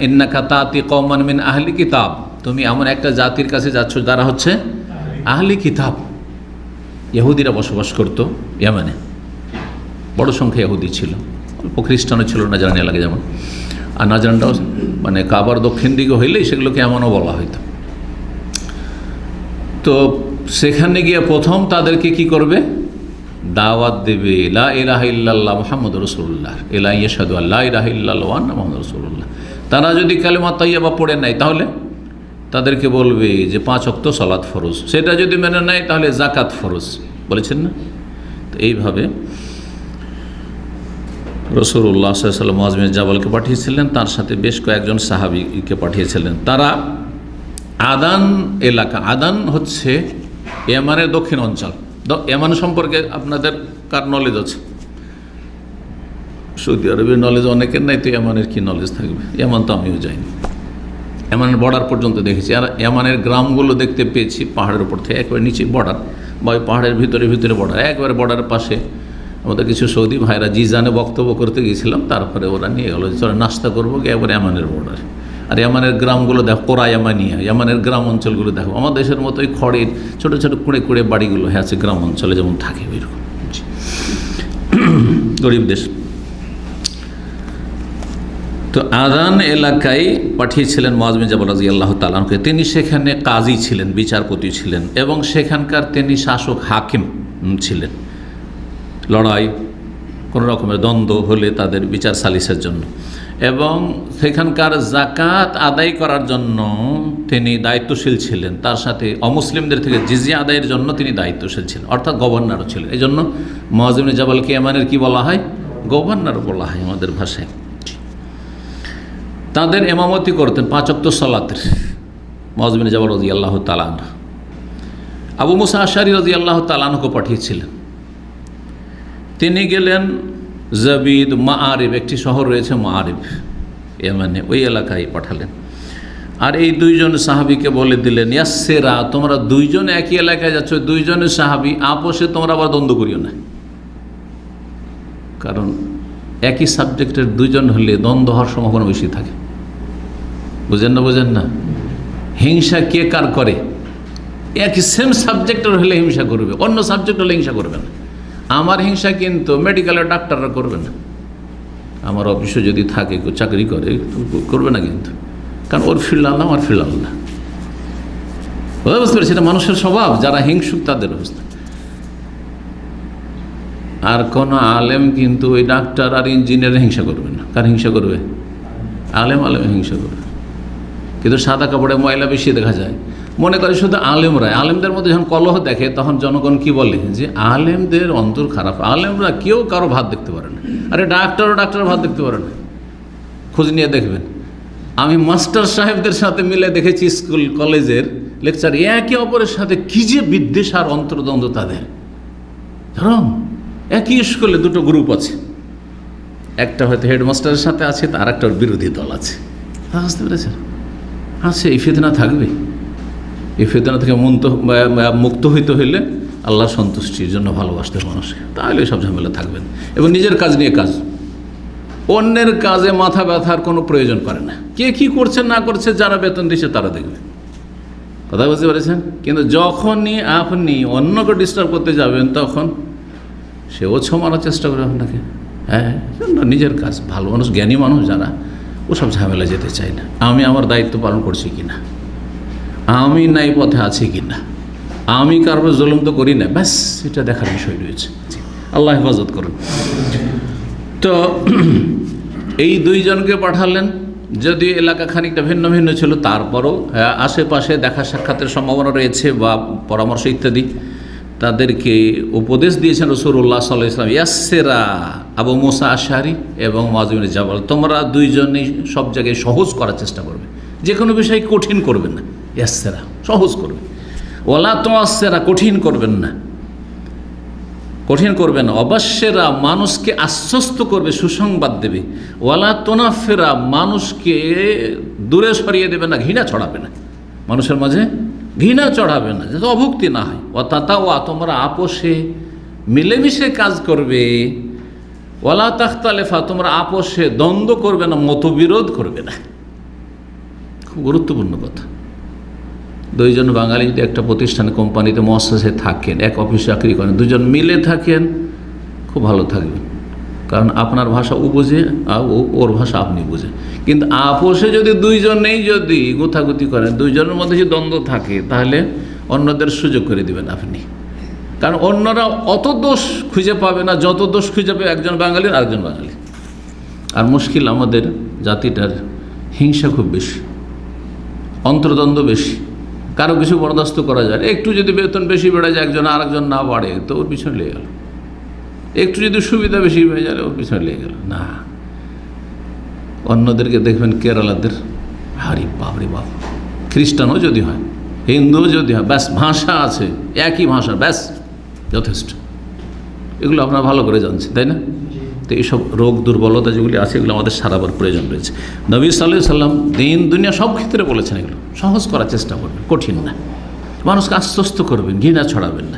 ইন্নাকা তাতি কওমান মিন আহলি কিতাব, তুমি এমন একটা জাতির কাছে যাচ্ছ যারা হচ্ছে আহলি কিতাব। ইহুদিরা বসবাস করতো ইয়ামানে, বড় সংখ্যা ইহুদি ছিল, অল্প খ্রিস্টানও ছিল নাজরান এলাকায় যেমন। আর নাজরানটাও মানে কাবার দক্ষিণ দিকে হইলেই সেগুলোকে এমনও বলা হইতো। তো সেখানে গিয়ে প্রথম তাদেরকে কি করবে? দাওয়াত দেবে, লা ইলাহা ইল্লাল্লাহ মুহাম্মাদুর রাসূলুল্লাহ, লা ইয়াশহাদু আল্লা ইলাহা ইল্লাল্লাহ ওয়া আন্না মুহাম্মাদুর রাসূলুল্লাহ। তারা যদি কালিমা তাইয়্যিবা পড়ে নেয় তাহলে তাদেরকে বলবে যে 5 ওয়াক্ত সালাত ফরজ। সেটা যদি মেনে নেয় তাহলে যাকাত ফরজ, বলেছেন না? তো এইভাবে রাসূলুল্লাহ সাল্লাল্লাহু আলাইহি ওয়াসাল্লাম মুআয বিন জাবালকে পাঠিয়েছিলেন, তার সাথে বেশ কয়েকজন সাহাবীকে পাঠিয়েছিলেন। তারা আদান এলাকা, আদান হচ্ছে ইয়ামানের দক্ষিণ অঞ্চল। ইয়ামান সম্পর্কে আপনাদের কার নলেজ আছে? সৌদি আরবের নলেজ অনেকের নাই, তো ইয়ামানের কী নলেজ থাকবে? ইয়ামান তো আমিও যাইনি, ইয়ামানের বর্ডার পর্যন্ত দেখেছি। আর ইয়ামানের গ্রামগুলো দেখতে পেয়েছি পাহাড়ের উপর থেকে, একবারে নিচে বর্ডার বা ওই পাহাড়ের ভিতরে বর্ডার, একবারে বর্ডারের পাশে। আমাদের কিছু সৌদি ভাইরা জিজানে বক্তব্য করতে গিয়েছিলাম, তারপরে ওরা নিয়ে গেলো যে চলে নাস্তা করবো গিয়ে একবারে ইয়ামানের বর্ডার। আর ইয়ামানের গ্রামগুলো দেখো, কোরা ইয়ামানিয়া, ইয়ামানের গ্রাম অঞ্চলগুলো দেখো আমাদের দেশের মতো ওই খড়ের ছোটো ছোটো কুঁড়ে বাড়িগুলো হ্যাঁ আছে গ্রাম অঞ্চলে যেমন থাকে ওইরকম, গরিব দেশ। তো আদান এলাকায় পাঠিয়েছিলেন মুআয বিন জাবাল রাদিয়াল্লাহু তাআলা আনহু। তিনি সেখানে কাজী ছিলেন, বিচারপতি ছিলেন, এবং সেখানকার তিনি শাসক হাকিম ছিলেন। লড়াই কোনো রকমের দ্বন্দ্ব হলে তাদের বিচার সালিসের জন্য, এবং সেখানকার জাকাত আদায় করার জন্য তিনি দায়িত্বশীল ছিলেন। তার সাথে অমুসলিমদের থেকে জিজিয়া আদায়ের জন্য তিনি দায়িত্বশীল ছিলেন, অর্থাৎ গভর্নরও ছিলেন। এই জন্য মুআয ইবনে জাবালকে ইয়ামানের কি বলা হয়? গভর্নর বলা হয় আমাদের ভাষায়। তাদের ইমামতি করতেন 5 ওয়াক্ত সালাতের মুআয ইবনে জাবাল রাদিয়াল্লাহু তাআলা আনহু। আবু মুসা আশআরী রাদিয়াল্লাহু তাআলা আনহুকে পাঠিয়েছিলেন। তিনি গেলেন জাবিদ, মাআরিব, একটি শহর রয়েছে মাআরিব ইয়ামানে, ওই এলাকায় পাঠালেন। আর এই 2 জন সাহাবীকে বলে দিলেন, ইয়াসসিরা, তোমরা 2 জন একই এলাকায় যাচ্ছ, 2 জনের সাহাবী, আপোষে তোমরা আবার দ্বন্দ্ব করিও না। কারণ একই সাবজেক্টের 2 জন হলে দ্বন্দ্ব হওয়ার সম্ভাবনা বেশি থাকে। বুঝেন না? হিংসা কে কার করে? একই সেম সাবজেক্টের হলে হিংসা করবে, অন্য সাবজেক্ট হলে হিংসা করবে না। আমার হিংসা কিন্তু মেডিকেলের ডাক্তাররা করবে না। আমার অফিসে যদি থাকে, কেউ চাকরি করে, করবে না কিন্তু, কারণ ওর ফিল্ড আল্লাহ, আমার ফিল্ড আল্লাহ। বুঝতে পারছি, এটা মানুষের স্বভাব, যারা হিংসুক তাদের অবস্থা। আর কোন আলেম কিন্তু ওই ডাক্তার আর ইঞ্জিনিয়ার হিংসা করবে না। কার হিংসা করবে? আলেম হিংসা করবে। কিন্তু সাদা কাপড়ে ময়লা বেশি দেখা যায়, মনে করে শুধু আলেমরা। আলেমদের মধ্যে যখন কলহ দেখে, তখন জনগণ কি বলে যে আলেমদের অন্তর খারাপ, আলেমরা কেউ কারো ভাত দেখতে পারে না। আরে ডাক্তারের ভাত দেখতে পারে না, খোঁজ নিয়ে দেখবেন। আমি মাস্টার সাহেবদের সাথে মিলে দেখেছি স্কুল কলেজের লেকচার, একে অপরের সাথে কি যে বিদ্বেষ আর অন্তর্দ্বন্দ্ব তাদের। ধরুন একই স্কুলে 2টো গ্রুপ আছে, একটা হয়তো হেডমাস্টারের সাথে আছে, আর একটা বিরোধী দল আছে। বুঝতে পেরেছেন? আচ্ছা, এই ফিতনা থাকবে। এই ফিতনা থেকে মুক্ত হইতে হইলে আল্লাহ সন্তুষ্টির জন্য ভালোবাসতে মানুষকে, তাহলে সব ঝামেলা থাকবেন। এবং নিজের কাজ নিয়ে কাজ, অন্যের কাজে মাথা ব্যথার কোনো প্রয়োজন করে না। কে কি করছে না করছে, যারা বেতন দিচ্ছে তারা দেখবে। কথা বুঝতে পেরেছেন? কিন্তু যখনই আপনি অন্যকে ডিস্টার্ব করতে যাবেন, তখন সে ওছ মারার চেষ্টা করে আপনাকে। হ্যাঁ, নিজের কাজ। ভালো মানুষ, জ্ঞানী মানুষ যারা, ওসব ঝামেলা যেতে চায় না। আমি আমার দায়িত্ব পালন করছি কিনা, আমি নাই পথে আছি কিনা, আমি কারোর জুলুম তো করি না, ব্যাস এটা দেখার বিষয় রয়েছে। আল্লাহ হেফাজত করুন। তো এই 2 জনকে পাঠালেন, যদি এলাকা খানিকটা ভিন্ন ভিন্ন ছিল, তারপরও আশেপাশে দেখা সাক্ষাতের সম্ভাবনা রয়েছে বা পরামর্শ ইত্যাদি। তাদেরকে উপদেশ দিয়েছেন রাসূলুল্লাহ সাল্লাল্লাহু আলাইহি ওয়াসাল্লাম, ইয়াসসিরা, আবু মুসা আশআরী এবং মুআয ইবনে জাবাল, তোমরা 2 জনেই সব জায়গায় সহজ করার চেষ্টা করবে, যে কোনো বিষয় কঠিন করবেন না। ইয়াসসিরা, সহজ করবে। ওয়ালা তুআসসিরা, কঠিন করবেন না। অবশ্যেরা, মানুষকে আশ্বস্ত করবে, সুসংবাদ দেবে। ওয়ালা তুনাফিরা, মানুষকে দূরে সরিয়ে দেবে না, ঘৃণা ছড়াবে না, মানুষের মাঝে ঘৃণা চড়াবে না, যাতে অভুক্তি না হয়। ওয়াতাতাওয়া, তোমরা আপোষে মিলেমিশে কাজ করবে। ওয়ালা তাখতালিফা, তোমরা আপোষে দ্বন্দ্ব করবে না, মতবিরোধ করবে না। খুব গুরুত্বপূর্ণ কথা। 2 জন বাঙালি যদি একটা প্রতিষ্ঠানে, কোম্পানিতে, মুআসসাসায় থাকেন, এক অফিসে চাকরি করেন, 2 জন মিলে থাকেন, খুব ভালো থাকবেন। কারণ আপনার ভাষা ও বোঝে, আর ওর ভাষা আপনি বোঝেন। কিন্তু আপোষে যদি 2 জনেই যদি গোথাগুতি করেন, 2 জনের মধ্যে যদি দ্বন্দ্ব থাকে, তাহলে অন্যদের সুযোগ করে দিবেন আপনি। কারণ অন্যরা অত দোষ খুঁজে পাবে না যত দোষ খুঁজে পাবে একজন বাঙালির আরেকজন বাঙালি। আর মুশকিল, আমাদের জাতিটার হিংসা খুব বেশি, অন্তর্দ্বন্দ্ব বেশি। কারো কিছু বরদাস্ত করা যায়, একটু যদি বেতন বেশি বেড়ে যায়, একজন আরেকজন না বাড়ে, তো ওর পিছনে লেগে গেল। একটু যদি সুবিধা বেশি হয়ে যায়, ওর পিছনে লেগে গেল। না, অন্যদেরকে দেখবেন কেরালাদের, হারি বাপরে বাপ, খ্রিস্টানও যদি হয়, হিন্দুও যদি হয়, ব্যাস ভাষা আছে, একই ভাষা, ব্যাস যথেষ্ট। এগুলো আপনারা ভালো করে জানছেন, তাই না? তো এইসব রোগ দুর্বলতা যেগুলি আছে, এগুলো আমাদের সারাবার প্রয়োজন রয়েছে। নবী সাল্লাল্লাহু আলাইহি ওয়াসাল্লাম দিন দুনিয়া সব ক্ষেত্রে বলেছেন, এগুলো সহজ করার চেষ্টা করবেন, কঠিন না। মানুষকে আশ্বস্ত করবেন, ঘৃণা ছড়াবেন না,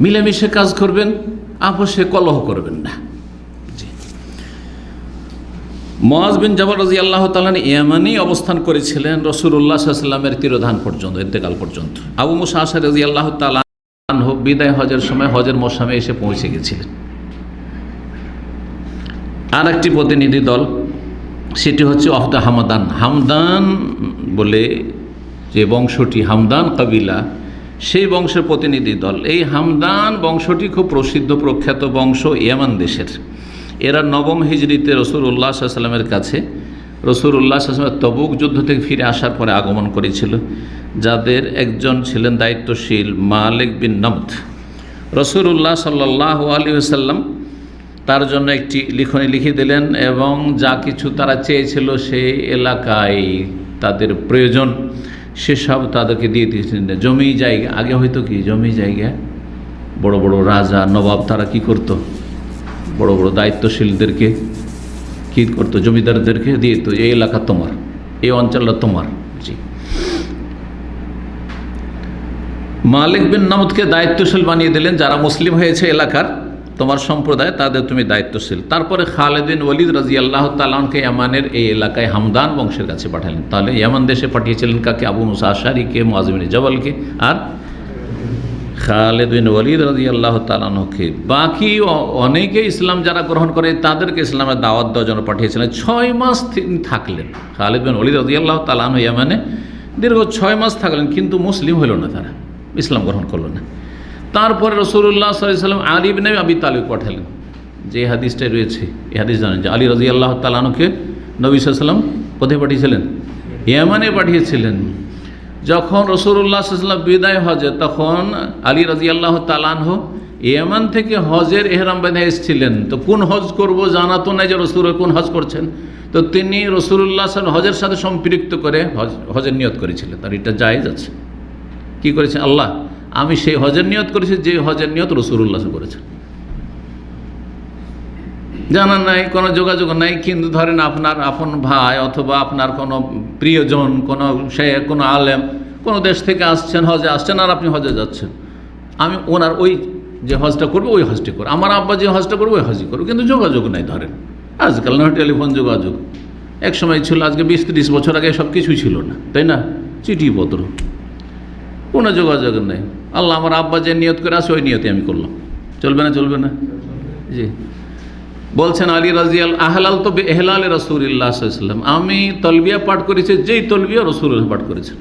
মিলেমিশে কাজ করবেন, আপোষে কলহ করবেন না। জি। মুআয বিন জাবাল রাদিয়াল্লাহু তাআলা ইয়ামানে অবস্থান করেছিলেন রাসূলুল্লাহ সাল্লাল্লাহু আলাইহি ওয়াসাল্লামের তিরোধান পর্যন্ত, ইন্তেকাল পর্যন্ত। আবু মুসা আশআরী রাদিয়াল্লাহু তাআলা আনহু বিদায় হজের সময়, হজের মৌসুমে এসে পৌঁছে গেছিলেন। আর একটি প্রতিনিধি দল, সেটি হচ্ছে অহদ হামদান। হামদান বলে যে বংশটি, হামদান কবিলা, সেই বংশের প্রতিনিধি দল। এই হামদান বংশটি খুব প্রসিদ্ধ প্রখ্যাত বংশ, ইয়ামান দেশের। এরা নবম হিজরিতে রাসূলুল্লাহ সাল্লাল্লাহু আলাইহি ওয়াসাল্লামের কাছে রাসূলুল্লাহ সাল্লাল্লাহু আলাইহি ওয়াসাল্লাম তবুক যুদ্ধ থেকে ফিরে আসার পরে আগমন করেছিল, যাদের একজন ছিলেন দায়িত্বশীল মালিক বিন নমত। রাসূলুল্লাহ সাল্লাল্লাহু আলাইহি ওয়াসাল্লাম তার জন্য একটি লিখনি লিখে দিলেন এবং যা কিছু তারা চেয়েছিল সেই এলাকায় তাদের প্রয়োজন সেসব তাদেরকে দিয়ে দিয়েছিলেন। জমি জায়গা, আগে হয়তো কি জমি জায়গা বড় বড় রাজা নবাব তারা কি করত, বড় বড় দায়িত্বশীলদেরকে কি করতো, জমিদারদেরকে দিয়ে দিত, এই এলাকা তোমার, এই অঞ্চলটা তোমার। জি, মালিক বিন নমদকে দায়িত্বশীল বানিয়ে দিলেন, যারা মুসলিম হয়েছে এলাকার তোমার সম্প্রদায় তাদের তুমি দায়িত্বশীল। তারপরে খালিদ বিন ওয়ালিদ রাদিয়াল্লাহু তাআলা আনহু ইয়ামানের এই এলাকায় হামদান বংশের কাছে পাঠালেন। তাহলে ইয়ামান দেশে পাঠিয়েছিলেন কাকে? আবু মুসা আশআরীকে, মুআয বিন জবালকে আর খালিদ বিন ওয়ালিদ রাদিয়াল্লাহু তাআলা আনহুকে। বাকি অনেকে ইসলাম যারা গ্রহণ করে তাদেরকে ইসলামের দাওয়াত দেওয়ার জন্য পাঠিয়েছিলেন। 6 মাস তিনি থাকলেন খালিদ বিন ওয়ালিদ রাদিয়াল্লাহু তাআলা আনহু ইয়ামানে, দীর্ঘ 6 মাস থাকলেন, কিন্তু মুসলিম হইল না, তারা ইসলাম গ্রহণ করলো না। তারপরে রাসূলুল্লাহ সাল্লাল্লাহু আলাইহি ওয়াসাল্লাম আলী ইবনে আবি তালিব পাঠালেন। যে হাদিসটাই রয়েছে, এই হাদিস জানেন যে আলী রাদিয়াল্লাহু তাআলা আনহুকে নবী সাল্লাল্লাহু আলাইহি ওয়াসাল্লাম কোথায় পাঠিয়েছিলেন? ইয়ামানে পাঠিয়েছিলেন। যখন রাসূলুল্লাহ সাল্লাল্লাহু আলাইহি ওয়াসাল্লাম বিদায় হজে, তখন আলী রাদিয়াল্লাহু তাআলা আনহু ইয়ামান থেকে হজের ইহরাম বেঁধে এসেছিলেন। তো কোন হজ করব জানা তো নাই যে রাসূল কোন হজ করছেন, তো তিনি রাসূলুল্লাহ সাল্লাল্লাহু আলাইহি ওয়াসাল্লাম হজের সাথে সম্পৃক্ত করে হজের নিয়ত করেছিলেন। তার এটা জায়েজ আছে। কি করেছেন? আল্লাহ, আমি সেই হজের নিয়ত করেছি যে হজের নিয়ত রাসূলুল্লাহ করেছেন। জানা নাই, কোনো যোগাযোগ নাই, কিন্তু ধরেন আপনার আপন ভাই অথবা আপনার কোনো প্রিয়জন, কোনো শেখ, কোনো আলেম কোনো দেশ থেকে আসছেন, হজে আসছেন, আর আপনি হজে যাচ্ছেন। আমি ওনার ওই যে হজটা করবো ওই হজটি করবো, আমার আব্বা যে হজটা করবো ওই হজই করবো, কিন্তু যোগাযোগ নাই। ধরেন আজকাল না টেলিফোন যোগাযোগ, এক সময় ছিল, আজকে 20-30 বছর আগে সব কিছুই ছিল না, তাই না? চিঠিপত্র, কোনো যোগাযোগ নেই। আল্লাহ, আমার আব্বা যে নিয়ত করে আসে ওই নিয়তে আমি করলাম, চলবে না? চলবে না। জি, বলছেন আলী রাদিয়াল্লাহু আহলাল তো এহলাল রাসূলুল্লাহ সাল্লাল্লাহু আলাইহি ওয়াসাল্লাম, আমি তলবিয়া পাঠ করেছি যেই তলবিয়া রাসূলুল্লাহ পাঠ করেছেন।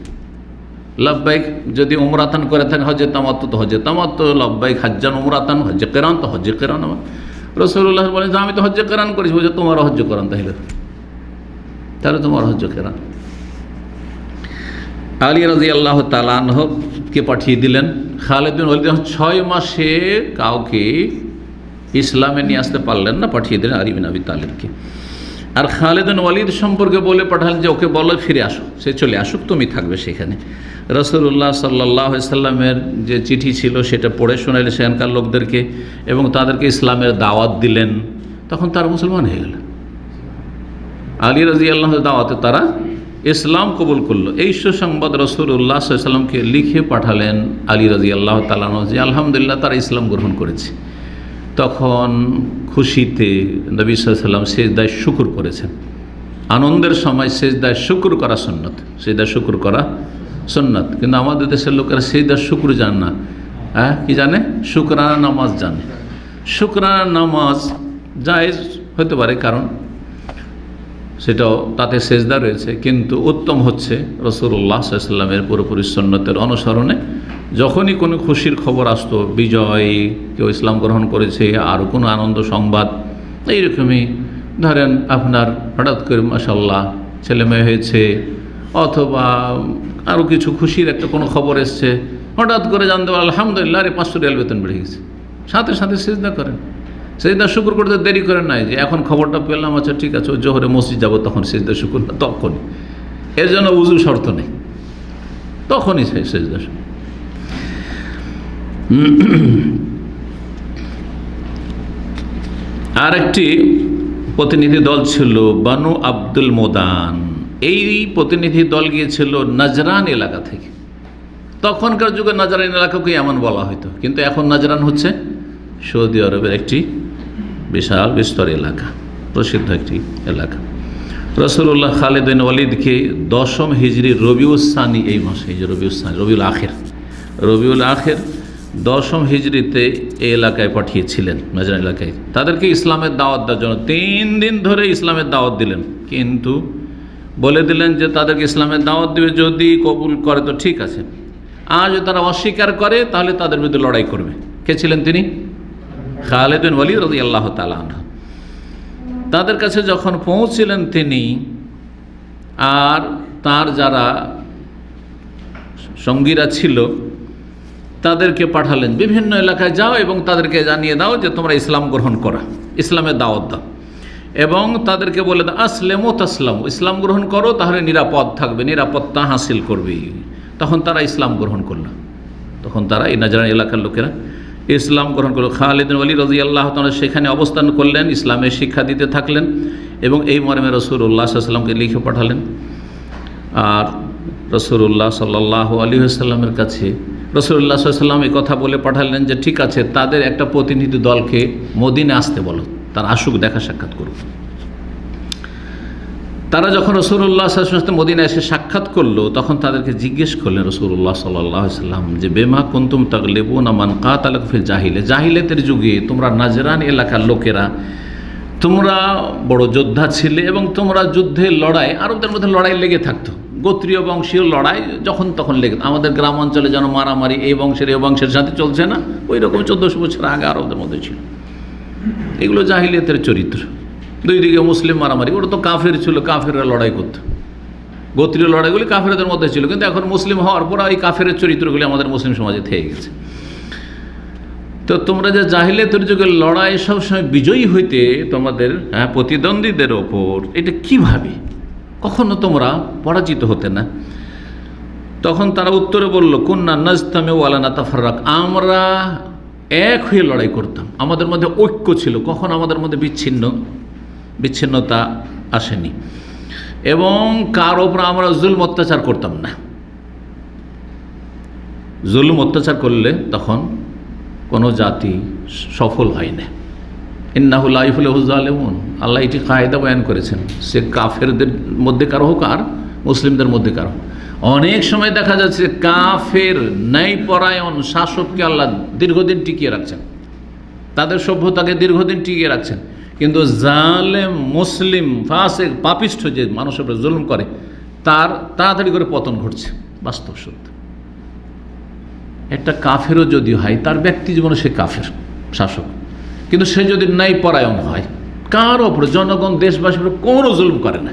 লব্বাইক যদি উমরাতান করে থাকেন, হজে তামাত্তু তো হজে তামাত্তু, লব্বাইক হাজ্জান উমরাতান, হজ্জে কিরান তো হজ্জে কিরান। রাসূলুল্লাহ বলেন যে আমি তো হজ্জে কিরান করেছি, বলছে তোমার হজ্জে কিরান, তাহলে তোমার হজ্জে কিরান। আলী রাদিয়াল্লাহু তাআলা আনহুকে পাঠিয়ে দিলেন। খালিদ বিন ওয়ালিদ 6 মাসে কাউকে ইসলামে নিয়ে আসতে পারলেন না, পাঠিয়ে দিলেন আলী বিন আবি তালিবকে। আর খালিদ বিন ওয়ালিদ সম্পর্কে বলে পাঠালেন যে ওকে বলো ফিরে আসো, সে চলে আসুক, তুমি থাকবে সেখানে। রাসূলুল্লাহ সাল্লাল্লাহু আলাইহি ওয়াসাল্লামের যে চিঠি ছিল সেটা পড়ে শোনাইলেন সেখানকার লোকদেরকে এবং তাদেরকে ইসলামের দাওয়াত দিলেন। তখন তারা মুসলমান হয়ে গেল। আলী রাদিয়াল্লাহুর দাওয়াতে তারা ইসলাম কবুল করলো। এই সুসংবাদ রাসূলুল্লাহ সাল্লাল্লাহু আলাইহি ওয়াসাল্লামকে লিখে পাঠালেন আলী রাদিয়াল্লাহু তাআলা আনহু যে আলহামদুলিল্লাহ তারা ইসলাম গ্রহণ করেছে। তখন খুশিতে নবী সাল্লাল্লাহু আলাইহি ওয়াসাল্লাম সিজদায় শুকর করেছেন। আনন্দের সময় সিজদায় শুকর করা সুন্নাত, সিজদায় শুকর করা সুন্নাত। কিন্তু আমাদের দেশের লোকেরা সিজদায় শুকর জানে না। কি জানে? শুকরানা নামাজ জানে। শুকরানা নামাজ জায়েজ হতে পারে, কারণ সেটাও তাতে সেজদা রয়েছে, কিন্তু উত্তম হচ্ছে রাসূলুল্লাহ সাল্লাল্লাহু আলাইহি ওয়াসাল্লামের পুরোপুরি সুন্নতের অনুসরণে যখনই কোনো খুশির খবর আসতো, বিজয়, কেউ ইসলাম গ্রহণ করেছে, আর কোনো আনন্দ সংবাদ, এইরকমই ধরেন আপনার হঠাৎ করে মাশাআল্লাহ ছেলে মেয়ে হয়েছে, অথবা আরও কিছু খুশির একটা কোনো খবর এসছে, হঠাৎ করে জানতে পারলেন আলহামদুলিল্লাহ রে 500 রিয়াল বেতন বেড়ে গেছে, সাথে সাথে সিজদা করেন। সিজদা শুকর করতে দেরি করেন নাই যে এখন খবরটা পেলাম, আচ্ছা ঠিক আছে ওই জোহরে মসজিদ যাবো, তখন সিজদা শুকর না, তখনই। এর জন্য উযু শর্ত নেই, তখনই সিজদা। আর একটি প্রতিনিধি দল ছিল বানু আব্দুল মোদান। এই প্রতিনিধি দল গিয়েছিল নাজরান এলাকা থেকে। তখনকার যুগে নাজরান এলাকাকে এমন বলা হতো, কিন্তু এখন নাজরান হচ্ছে সৌদি আরবের একটি বিশাল বিস্তর এলাকা, প্রসিদ্ধ একটি এলাকা। রাসূলুল্লাহ খালিদ বিন ওয়ালিদকে 10ম হিজরি রবিউল সানি, এই মাসে রবিউল আখির 10ম হিজরিতে এই এলাকায় পাঠিয়েছিলেন, নাজরান এলাকায়। তাদেরকে ইসলামের দাওয়াত দেওয়ার জন্য 3 দিন ধরে ইসলামের দাওয়াত দিলেন, কিন্তু বলে দিলেন যে তাদেরকে ইসলামের দাওয়াত দেবে, যদি কবুল করে তো ঠিক আছে, আর যদি তারা অস্বীকার করে তাহলে তাদের বিরুদ্ধে লড়াই করবে। কে ছিলেন তিনি? খালিদ বিন ওয়ালিদ রাদিয়াল্লাহু তাআলা আনহু। তাদের কাছে যখন পৌঁছলেন তিনি, আর তার যারা সঙ্গীরা ছিল তাদেরকে পাঠালেন বিভিন্ন এলাকায় যাও এবং তাদেরকে জানিয়ে দাও যে তোমরা ইসলাম গ্রহণ করা, ইসলামের দাওয়াত দাও, এবং তাদেরকে বলে দাও আসলেমো তাসলাম, ইসলাম গ্রহণ করো তাহলে নিরাপদ থাকবে, নিরাপত্তা হাসিল করবে। তখন তারা ইসলাম গ্রহণ করলো, তখন তারা এই নাজরান এলাকার লোকেরা ইসলাম গ্রহণ করলো। খালিদ বিন ওয়ালিদ রাদিয়াল্লাহু তাআলা সেখানে অবস্থান করলেন, ইসলামের শিক্ষা দিতে থাকলেন এবং এই মর্মে রাসূলুল্লাহ সাল্লাল্লাহু আলাইহি ওয়াসাল্লামকে লিখে পাঠালেন। আর রাসূলুল্লাহ সাল্লাল্লাহু আলাইহি ওয়াসাল্লামের কাছে রাসূলুল্লাহ সাল্লাল্লাহু আলাইহি ওয়াসাল্লাম এই কথা বলে পাঠালেন যে ঠিক আছে, তাদের একটা প্রতিনিধি দলকে মদিনায় আসতে বলো, তার আসুক, দেখা সাক্ষাৎ করুক। তারা যখন রাসূলুল্লাহ সাল্লাল্লাহু আলাইহি ওয়াসাল্লাম মদিনায় এসে সাক্ষাৎ করলো, তখন তাদেরকে জিজ্ঞেস করলেন রাসূলুল্লাহ সাল্লাল্লাহু আলাইহি ওয়াসাল্লাম যে বেমা কুনতুম তাগলিবুনা মান কাতালাক ফিল জাহিলিয়াতের যুগে তোমরা নাজরান এলাকার লোকেরা তোমরা বড় যোদ্ধা ছিলে এবং তোমরা যুদ্ধে লড়াই, আরবদের মধ্যে লড়াই লেগে থাকতো, গোত্রীয় বংশীয় লড়াই যখন তখন লেগে। আমাদের গ্রাম অঞ্চলে যেন মারামারি এই বংশের সাথে চলছে না, ওই রকম 1400 বছর আগে আরবদের মধ্যে ছিল। এগুলো জাহিলিয়াতের চরিত্র, দুই দিকে মুসলিম মারামারি। ওরা তো কাফের ছিল, কাফেররা লড়াই করত, গোত্রীয় লড়াইগুলি কাফেরদের মধ্যে ছিল, কিন্তু এখন মুসলিম হওয়ার পর এই কাফের চরিত্রগুলি আমাদের মুসলিম সমাজে থেকে গেছে। তো তোমরা যে জাহিলিয়াতের যুগে লড়াই সবসময় বিজয়ী হইতে তোমাদের প্রতিদ্বন্দ্বীদের ওপর, এটা কিভাবে, কখনো তোমরা পরাজিত হতে না? তখন তারা উত্তরে বলল কুন্না নাজতামি ওয়ালা নাতাফাররাক, আমরা এক হয়ে লড়াই করতাম, আমাদের মধ্যে ঐক্য ছিল, কখন আমাদের মধ্যে বিচ্ছিন্নতা আসেনি, এবং কার ওপর আমরা জুলম অত্যাচার করতাম না। জুলম অত্যাচার করলে তখন কোনো জাতি সফল হয় না। ইন্নাহু লা ইফলিহু যালিমুন, আল্লাহ এটি কায়দা বয়ান করেছেন, সে কাফেরদের মধ্যে কারো হোক আর মুসলিমদের মধ্যে কারো। অনেক সময় দেখা যাচ্ছে কাফের ন্যায়পরায়ণ শাসককে আল্লাহ দীর্ঘদিন টিকিয়ে রাখছেন, তাদের সভ্যতাকে দীর্ঘদিন টিকিয়ে রাখছেন, কিন্তু জালেম মুসলিম ফাসিক পাপিষ্ঠ যে মানুষের উপরে জুলুম করে তার তাড়াতাড়ি করে পতন ঘটছে। বাস্তব সত্য। একটা কাফেরও যদি হয়, তার ব্যক্তি জীবনে সে কাফের শাসক, কিন্তু সে যদি ন্যায়পরায়ণ হয়, কার ওপর জনগণ দেশবাসীর উপর কোনো জুলুম করে না,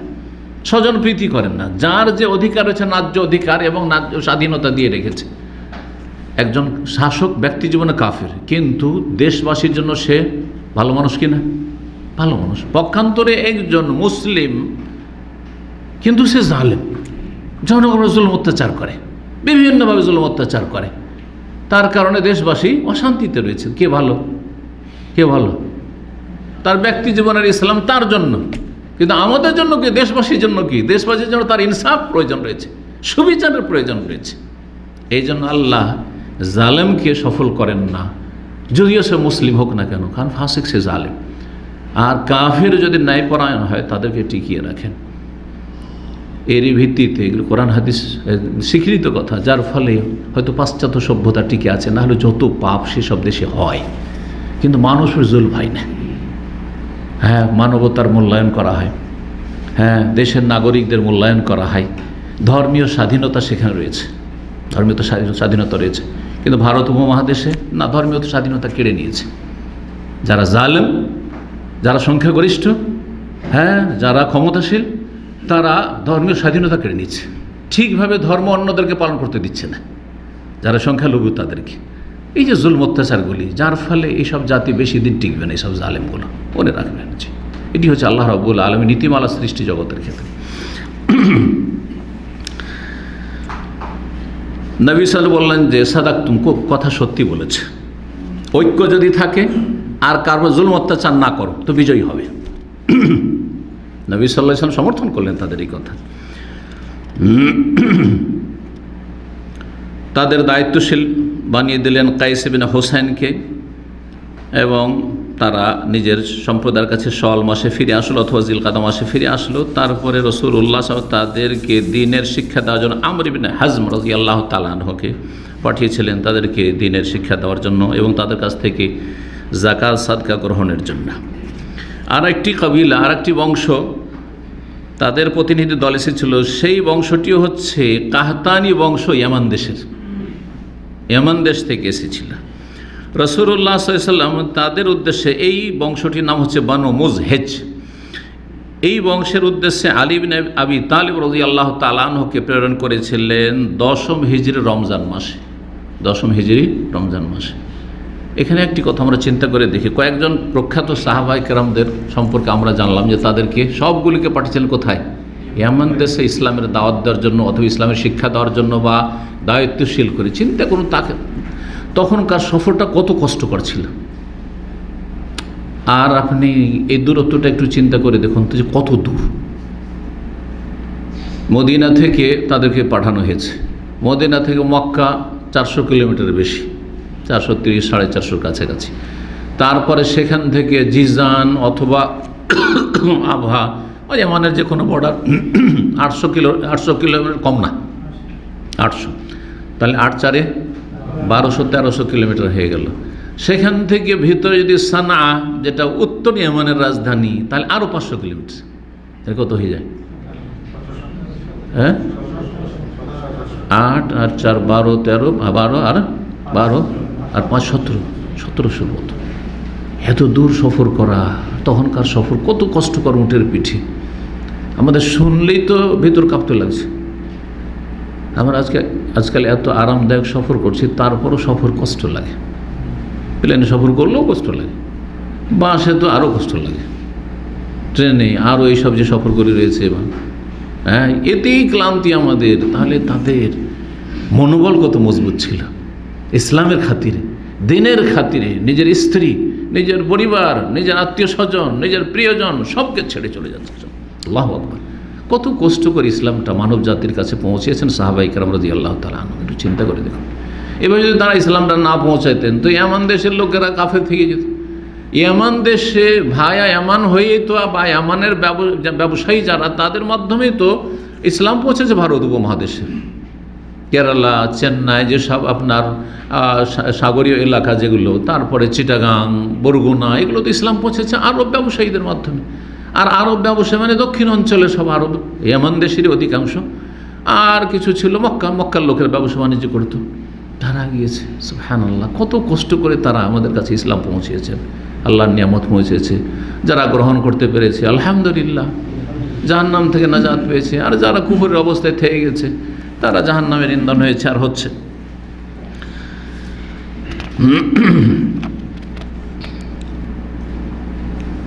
স্বজন প্রীতি করেন না, যার যে অধিকার রয়েছে ন্যায্য অধিকার এবং ন্যায্য স্বাধীনতা দিয়ে রেখেছে, একজন শাসক ব্যক্তি জীবনে কাফের, কিন্তু দেশবাসীর জন্য সে ভালো মানুষ কিনা? ভালো মানুষ। পক্ষান্তরে একজন মুসলিম কিন্তু সে জালেম, জনগণের জুলুম অত্যাচার করে, বিভিন্নভাবে জুলুম অত্যাচার করে, তার কারণে দেশবাসী অশান্তিতে রয়েছে। কে ভালো? কে ভালো? তার ব্যক্তি জীবনের ইসলাম তার জন্য, কিন্তু আমাদের জন্য কি? দেশবাসীর জন্য কি? দেশবাসীর জন্য তার ইনসাফ প্রয়োজন রয়েছে, সুবিচারের প্রয়োজন রয়েছে। এই জন্য আল্লাহ জালেমকে সফল করেন না, যদিও সে মুসলিম হোক না কেন, কারণ ফাসিক সে জালেম। আর কাফের যদি ন্যায়পরায়ণ হয় তাদেরকে টিকিয়ে রাখেন। এরই ভিত্তিতে এগুলো কোরআন হাদিস স্বীকৃত কথা, যার ফলে হয়তো পাশ্চাত্য সভ্যতা টিকে আছে, না হলে যত পাপ সেসব দেশে হয়, কিন্তু মানুষের জুলুম হয় না। হ্যাঁ, মানবতার মূল্যায়ন করা হয়, হ্যাঁ, দেশের নাগরিকদের মূল্যায়ন করা হয়, ধর্মীয় স্বাধীনতা সেখানে রয়েছে, ধর্মীয় স্বাধীনতা রয়েছে, কিন্তু ভারত উপমহাদেশে না, ধর্মীয় স্বাধীনতা কেড়ে নিয়েছে। যারা জালেম, যারা সংখ্যাগরিষ্ঠ, হ্যাঁ, যারা ক্ষমতাশীল, তারা ধর্মীয় স্বাধীনতা কেড়ে নিচ্ছে, ঠিকভাবে ধর্ম অন্যদেরকে পালন করতে দিচ্ছে না, যারা সংখ্যালঘু তাদেরকে। এই যে জুলম অত্যাচারগুলি, যার ফলে এইসব জাতি বেশি দিন টিকবে না, এইসব জালেমগুলো মনে রাখবেন। এটি হচ্ছে আল্লাহ রাব্বুল আলামিন নীতিমালা সৃষ্টি জগতের ক্ষেত্রে। নবী সাল্লাল্লাহু বললেন যে সাদাকতুম, কথা সত্যি বলেছে। ঐক্য যদি থাকে আর কারো জুলম অত্যাচার না করো তো বিজয়ী হবে। নবী সাল্লাল্লাহু আলাইহি ওয়াসাল্লাম সমর্থন করলেন তাদের এই কথা। তাদের দায়িত্বশীল বানিয়ে দিলেন কাইস ইবনে হোসাইনকে, এবং তারা নিজের সম্প্রদায়ের কাছে শাওয়াল মাসে ফিরে আসলো অথবা জিলকাদা মাসে ফিরে আসলো। তারপরে রাসূলুল্লাহ সাল্লাল্লাহু আলাইহি ওয়াসাল্লাম তাদেরকে দ্বীনের শিক্ষা দেওয়ার জন্য আমর ইবনে হাজম রাদিয়াল্লাহু তাআলা আনহুকে পাঠিয়েছিলেন, তাদেরকে দ্বীনের শিক্ষা দেওয়ার জন্য এবং তাদের কাছ থেকে যাকাত সাদকা গ্রহণের জন্য। আর একটি কবিলা, আর একটি বংশ, তাদের প্রতিনিধি দল এসেছিল, সেই বংশটিও হচ্ছে কাহতানি বংশ, ইয়ামান দেশের, ইয়ামান দেশ থেকে এসেছিল। রাসূলুল্লাহ সাল্লাল্লাহু আলাইহি ওয়াসাল্লাম তাদের উদ্দেশ্যে, এই বংশটির নাম হচ্ছে বানু মুজহেজ, এই বংশের উদ্দেশ্যে আলী বিন আবি তালিব রাদিয়াল্লাহু তাআলা আনহুকে প্রেরণ করেছিলেন 10ম হিজরি রমজান মাসে। 10ম হিজরি রমজান মাসে। এখানে একটি কথা আমরা চিন্তা করে দেখি, কয়েকজন প্রখ্যাত সাহাবায়ে কেরামদের সম্পর্কে আমরা জানলাম যে তাদেরকে সবগুলিকে পাঠিয়েছিলেন কোথায়? ইয়ামান দেশে ইসলামের দাওয়াত দেওয়ার জন্য অথবা ইসলামের শিক্ষা দেওয়ার জন্য বা দায়িত্বশীল করে। চিন্তা করুন তাকে তখনকার সফরটা কত কষ্টকর ছিল। আর আপনি এই দূরত্বটা একটু চিন্তা করে দেখুন তো যে কত দূর। মদিনা থেকে তাদেরকে পাঠানো হয়েছে, মদিনা থেকে মক্কা 400 কিলোমিটার বেশি, 430-450 কাছাকাছি। তারপরে সেখান থেকে জিজান অথবা আবহা ওই ইয়ামানের যে কোনো বর্ডার 800 কিলোমিটার কম না, 800, তাহলে 8×4 1200-1300 কিলোমিটার হয়ে গেল। সেখান থেকে ভিতরে যদি সানা, যেটা উত্তর ইয়ামানের রাজধানী, তাহলে আরও 500 কিলোমিটার। তাহলে কত হয়ে যায়? হ্যাঁ, 8 আর 4 12, 13, 12 আর 12 আর 5 1700 মতো। এত দূর সফর করা, তখনকার সফর কত কষ্টকর উটের পিঠে। আমাদের শুনলেই তো ভিতর কাঁপতে লাগছে। আমরা আজকাল এত আরামদায়ক সফর করছি, তারপরও সফর কষ্ট লাগে। প্লেনে সফর করলেও কষ্ট লাগে, বাসে তো আরও কষ্ট লাগে, ট্রেনে আরও এইসব যে সফরগুলি রয়েছে এবার, হ্যাঁ, এতেই ক্লান্তি আমাদের। তাহলে তাদের মনোবল কত মজবুত ছিল ইসলামের খাতিরে, দিনের খাতিরে, নিজের স্ত্রী, নিজের পরিবার, নিজের আত্মীয় স্বজন, নিজের প্রিয়জন সবকে ছেড়ে চলে যাচ্ছে। আল্লাহু আকবার। কত কষ্ট করে ইসলামটা মানব জাতির কাছে পৌঁছেছেন সাহাবায়ে কেরাম রাদিয়াল্লাহু তাআলা আনহু। একটু চিন্তা করে দেখুন, এবার যদি তারা ইসলামটা না পৌঁছাইতেন তো ইয়ামান দেশের লোকেরা কাফের থেকে যেত। ইয়ামান দেশে ভায়া ইয়ামান হয়েই তো, বা ইয়ামানের ব্যবসায়ী যারা, তাদের মাধ্যমেই তো ইসলাম পৌঁছেছে ভারত উপমহাদেশে। কেরালা, চেন্নাই, যেসব আপনার সাগরীয় এলাকা যেগুলো, তারপরে চিটাগাং, বরগুনা, এগুলো তো ইসলাম পৌঁছেছে আরব ব্যবসায়ীদের মাধ্যমে। আর আরব ব্যবসায়ী মানে দক্ষিণ অঞ্চলে সব আরব, ইয়ামান দেশেরই অধিকাংশ। আর কিছু ছিল মক্কার লোকের ব্যবসা বাণিজ্য করতো, তারা গিয়েছে। সুবহানাল্লাহ, কত কষ্ট করে তারা আমাদের কাছে ইসলাম পৌঁছিয়েছেন, আল্লাহর নিয়ামত পৌঁছেছে। যারা গ্রহণ করতে পেরেছে আলহামদুলিল্লাহ, জাহান্নাম থেকে নাজাত পেয়েছে। আর যারা কুফরের অবস্থায় থেকে গেছে তারা জাহান্নামের ইন্ধন হয়েছে আর হচ্ছে।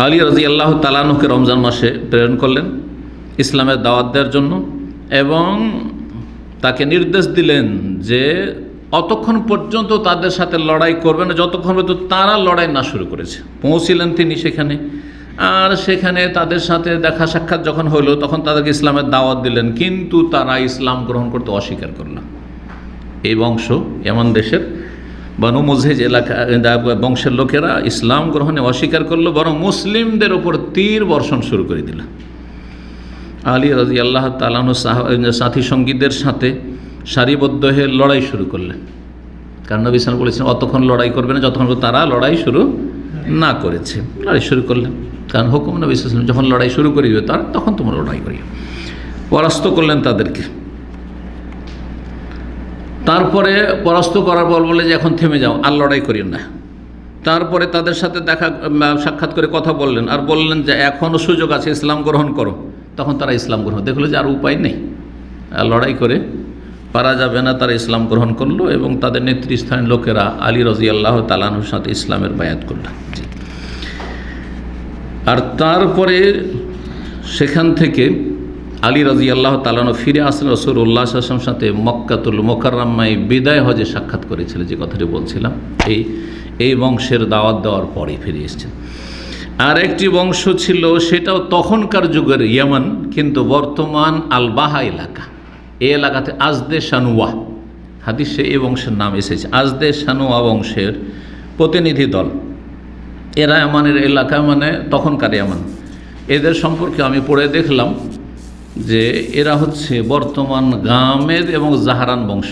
আলী রাদিয়াল্লাহু তাআলা আনহুকে রমজান মাসে প্রেরণ করলেন ইসলামের দাওয়াত দেওয়ার জন্য, এবং তাকে নির্দেশ দিলেন যে অতক্ষণ পর্যন্ত তাদের সাথে লড়াই করবে না যতক্ষণ পর্যন্ত তারা লড়াই না শুরু করেছে। পৌঁছিলেন তিনি সেখানে, আর সেখানে তাদের সাথে দেখা সাক্ষাৎ যখন হলো তখন তাদেরকে ইসলামের দাওয়াত দিলেন, কিন্তু তারা ইসলাম গ্রহণ করতে অস্বীকার করল। এই বংশ ইয়ামান দেশের বানু মুজহিজ এলাকা বংশের লোকেরা ইসলাম গ্রহণে অস্বীকার করলো, বরং মুসলিমদের ওপর তীর বর্ষণ শুরু করে দিল। আলী রাদিয়াল্লাহু তাআলা আনহু সাথী সঙ্গীদের সাথে সারিবদ্ধ হয়ে লড়াই শুরু করলেন। কারণ নবী সাল্লাল্লাহু আলাইহি ওয়াসাল্লাম বলেছেন অতক্ষণ লড়াই করবে না যতক্ষণ তারা লড়াই শুরু না করেছে। লড়াই শুরু করলেন, কারণ হুকুম নবী সাল্লাল্লাহু আলাইহি ওয়াসাল্লাম যখন লড়াই শুরু করিবে তার তখন তোমরা লড়াই করিও। পরাস্ত করলেন তাদেরকে। তারপরে পরাস্ত করার পর বলে যে এখন থেমে যাও, আর লড়াই করিও না। তারপরে তাদের সাথে সাক্ষাৎ করে কথা বললেন, আর বললেন যে এখনও সুযোগ আছে, ইসলাম গ্রহণ করো। তখন তারা ইসলাম গ্রহণ দেখলো যে আর উপায় নেই, আর লড়াই করে পারা যাবে না। তারা ইসলাম গ্রহণ করলো এবং তাদের নেতৃস্থানীয় লোকেরা আলী রাদিয়াল্লাহু তাআলা আনহুর সাথে ইসলামের বায়াত করলেন। আর তারপরে সেখান থেকে আলী রাদিয়াল্লাহু তাআলা আনহু ফিরে আসলেন রাসূলুল্লাহ সাল্লাল্লাহু আলাইহি ওয়াসাল্লামের সাথে মক্কাতুল মুকাররমায় বিদায় হজে সাক্ষাৎ করেছিলেন, যে কথাটি বলছিলাম। এই বংশের দাওয়াত দেওয়ার পরে ফিরে এসেছেন। আর একটি বংশ ছিল, সেটাও তখনকার যুগের ইয়ামান, কিন্তু বর্তমান আলবাহা এলাকা। এই এলাকাতে আজদে শানুয়া, হাদিসে এই বংশের নাম এসেছে। আজদে শানুয়া বংশের প্রতিনিধি দল, এরা ইয়ামানের এলাকা, মানে তখনকার ইয়ামান। এদের সম্পর্কে আমি পড়ে দেখলাম যে এরা হচ্ছে বর্তমান গামেদ এবং জাহারান বংশ।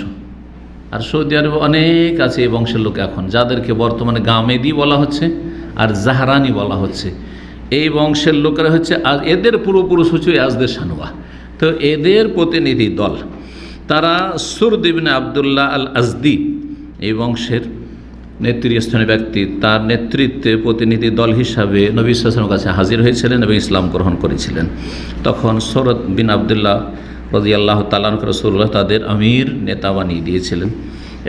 আর সৌদি আরবে অনেক আছে এই বংশের লোক এখন, যাদেরকে বর্তমানে গামেদি বলা হচ্ছে আর জাহারানি বলা হচ্ছে। এই বংশের লোকেরা হচ্ছে, এদের পূর্বপুরুষ হচ্ছে আজদের শানুয়া। তো এদের প্রতিনিধি দল, তারা সুরদ ইবনে আবদুল্লাহ আল আজদি এই বংশের, নেতৃস্থানীয় ব্যক্তি, তার নেতৃত্বে প্রতিনিধি দল হিসাবে নবী সাল্লাল্লাহু আলাইহি ওয়াসাল্লামের কাছে হাজির হয়েছিলেন এবং ইসলাম গ্রহণ করেছিলেন। তখন সৌরত বিন আবদুল্লাহ রাদিয়াল্লাহু তাআলা আনহু রাসূলুল্লাহ তাদের আমির নেতা বানিয়ে দিয়েছিলেন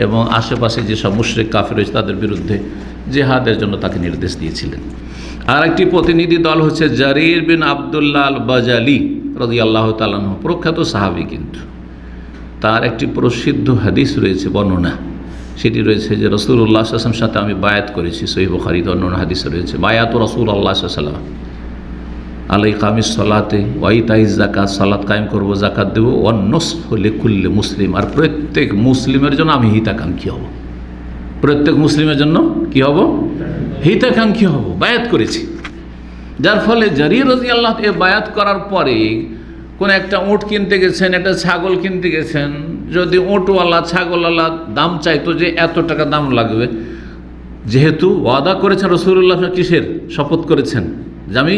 এবং আশেপাশে যেসব মুশরিক কাফির রয়েছে তাদের বিরুদ্ধে জিহাদের জন্য তাকে নির্দেশ দিয়েছিলেন। আর একটি প্রতিনিধি দল হচ্ছে জারির বিন আবদুল্লাহ আল বাজালি রাদিয়াল্লাহু তাআলা আনহু, প্রখ্যাত সাহাবী, কিন্তু তার একটি প্রসিদ্ধ হাদিস রয়েছে, বর্ণনা, সেটি রয়েছে যে রাসূলুল্লাহ সাল্লাল্লাহু আলাইহি ওয়াসাল্লামের সাথে আমি বায়াত করেছি। সহিহ বুখারীতে অন্য হাদিস রয়েছে, বায়াতু রাসূলুল্লাহ সাল্লাল্লাহু আলাইহি ওয়াসাল্লাম আলা ইকামিস সালাতে ওয়া ইতাইজ যাকাত, সালাত কায়েম করব, যাকাত দেব, ওয়ান নসহু লিকুল্লি মুসলিম, আর প্রত্যেক মুসলিমের জন্য আমি হিতাকাঙ্ক্ষী হব। প্রত্যেক মুসলিমের জন্য কি হব? হিতাকাঙ্ক্ষী হব, বায়াত করেছি। যার ফলে জারির রাদিয়াল্লাহু তাআলা বায়াত করার পরে কোন একটা উট কিনতে গেছেন, একটা ছাগল কিনতে গেছেন, যদি উটওয়ালা ছাগলওয়ালা দাম চাইতো যে এত টাকা দাম লাগবে, যেহেতু ওয়াদা করেছেন রাসূলুল্লাহ, কিসের শপথ করেছেন যে আমি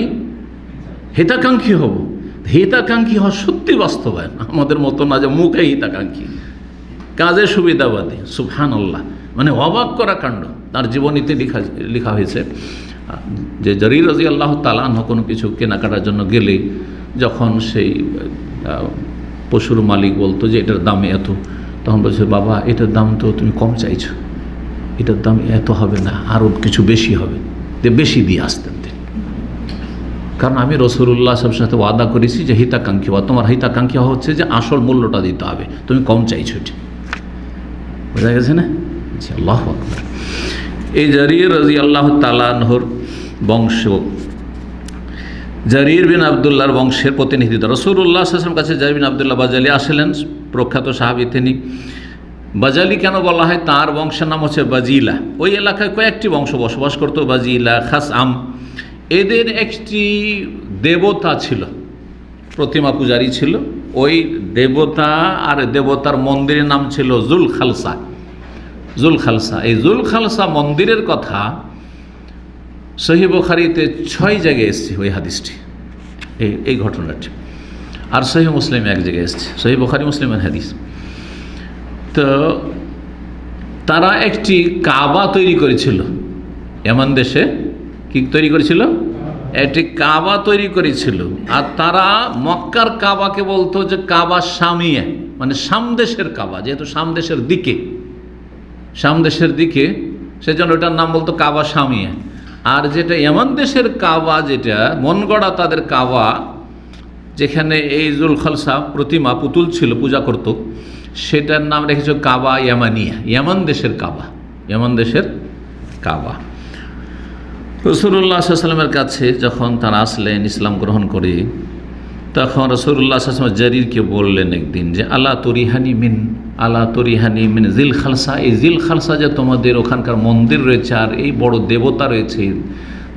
হিতাকাঙ্ক্ষী হব, হিতাকাঙ্ক্ষী হওয়া সত্যি বাস্তবায়ন, আমাদের মতো না যে মুখে হিতাকাঙ্ক্ষী, কাজে সুবিধাবাদী। সুবহানাল্লাহ, মানে অবাক করা কাণ্ড। তার জীবনীতে লেখা হয়েছে যে জারির রাদিয়াল্লাহু তাআলা আনহু কোনো কিছু কেনাকাটার জন্য গেলে যখন সেই পশুর মালিক বলতো যে এটার দাম এত, তখন বলছে, বাবা এটার দাম তো তুমি কম চাইছো, এটার দাম এত হবে না, আরও কিছু বেশি হবে, বেশি দিয়ে আসতেন। কারণ আমি রাসূলুল্লাহ সাল্লাল্লাহু সাথে ওয়াদা করেছি যে হিতাকাঙ্ক্ষী হওয়া, তোমার হিতাকাঙ্ক্ষী হওয়া হচ্ছে যে আসল মূল্যটা দিতে হবে, তুমি কম চাইছো, এটা বোঝা গেছে না? আল্লাহু আকবার। এই জারির রাদিয়াল্লাহু তাআলা আনহুর বংশ, জারির বিন আবদুল্লাহর বংশের প্রতিনিধি রাসূলুল্লাহ সাল্লাল্লাহু আলাইহি ওয়াসাল্লামের কাছে জারির বিন আবদুল্লাহ বাজালি আসলেন, প্রখ্যাত সাহাবী তিনি। বাজালি কেন বলা হয়? তার বংশের নাম হচ্ছে বাজিলা। ওই এলাকায় কয়েকটি বংশ বসবাস করত, বাজিলা, খাসআম। এদের একটি দেবতা ছিল, প্রতিমা পূজারী ছিল। ওই দেবতা আর দেবতার মন্দিরের নাম ছিল জুল খালসা। জুল খালসা, এই জুল খালসা মন্দিরের কথা সহিহ বুখারীতে 6 জায়গায় এসেছে ওই হাদিসটি, এই ঘটনাটি। আর সহিহ মুসলিমে এক জায়গায় এসেছে, সহিহ বুখারী মুসলিমের হাদিস। তো তারা একটি কাবা তৈরি করেছিল এমন দেশে। কি তৈরি করেছিল? একটি কাবা তৈরি করেছিল। আর তারা মক্কার কাবাকে বলতো যে কাবা শামিয়া, মানে সামদেশের কাবা, যেহেতু সামদেশের দিকে সেজন্য ওটার নাম বলতো কাবা শামিয়া। আর যেটা ইয়ামান দেশের কাবা, যেটা মন গড়া তাদের কাবা, যেখানে এই জুল খালসা প্রতিমা পুতুল ছিল, পূজা করত, সেটার নাম রেখেছে কাবা ইয়ামানিয়া, ইয়ামান দেশের কাবা, ইয়ামান দেশের কাবা। রাসূলুল্লাহ সাল্লাল্লাহু আলাইহি ওয়াসাল্লামের কাছে যখন তারা আসলেন ইসলাম গ্রহণ করে, তখন রাসূলুল্লাহ সাল্লাল্লাহু আলাইহি ওয়াসাল্লাম জারিরকে বললেন একদিন যে আলা তরিহানি মিন জিল খালসা, এই জিল খালসা যে তোমাদের ওখানকার মন্দির রয়েছে আর এই বড় দেবতা রয়েছে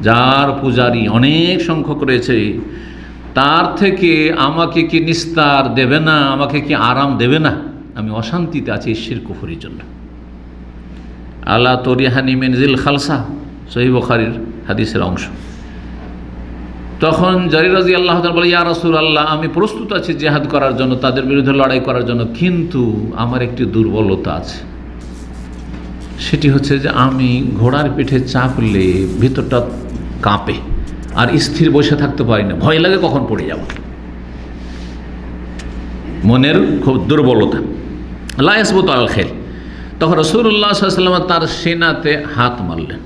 যার পূজারী অনেক সংখ্যক রয়েছে, তার থেকে আমাকে কি নিস্তার দেবে না, আমাকে কি আরাম দেবে না? আমি অশান্তিতে আছি এই শিরক কুফরির জন্য। আলা তরিহানি মিন জিল খালসা, সহিহ বুখারীর হাদিসের অংশ। তখন জারির রাদিয়াল্লাহু তাআলা বলে, ইয়া রাসূলুল্লাহ, আমি প্রস্তুত আছি জিহাদ করার জন্য, তাদের বিরুদ্ধে লড়াই করার জন্য, কিন্তু আমার একটি দুর্বলতা আছে। সেটি হচ্ছে যে আমি ঘোড়ার পিঠে চাপলে ভিতরটা কাঁপে আর স্থির বসে থাকতে পারি না, ভয় লাগে কখন পড়ে যাব। মনের খুব দুর্বলতা, লা ইয়াসবুতু আল খাইর। তখন রাসূলুল্লাহ সাল্লাল্লাহু আলাইহি ওয়াসাল্লাম তার সিনাতে হাত মারলেন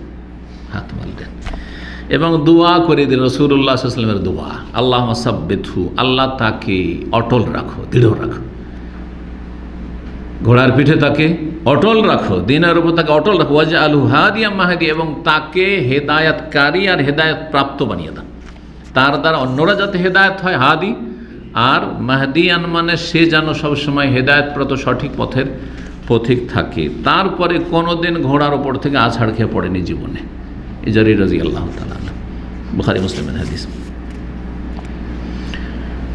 এবং দোয়া করে দিলেন। রাসূলুল্লাহ সাল্লাল্লাহু আলাইহি ওয়াসাল্লামের দোয়া, আল্লাহুম্মা সাব্বিতহু, আল্লাহ তাকে অটল রাখো, দৃঢ় রাখো, ঘোড়ার পিঠে তাকে অটল রাখো, দিনের উপর তাকে অটল রাখো, ওয়াজআলহু হাদিয়াম মাহদিয়া, এবং তাকে হেদায়েতকারী আর হেদায়েত প্রাপ্ত বানিয়ে দাও, তার দ্বারা অন্যরা যাতে হেদায়েত হয়, হাদি, আর মাহদিয়ান মানে সে যেন সবসময় হেদায়েতপ্রাপ্ত সঠিক পথের পথিক থাকে। তারপরে কোনোদিন ঘোড়ার ওপর থেকে আছাড় খেয়ে পড়েনি জীবনে। এই জারির রাদিয়াল্লাহু তাআলা, বুখারী মুসলিমের হাদিস।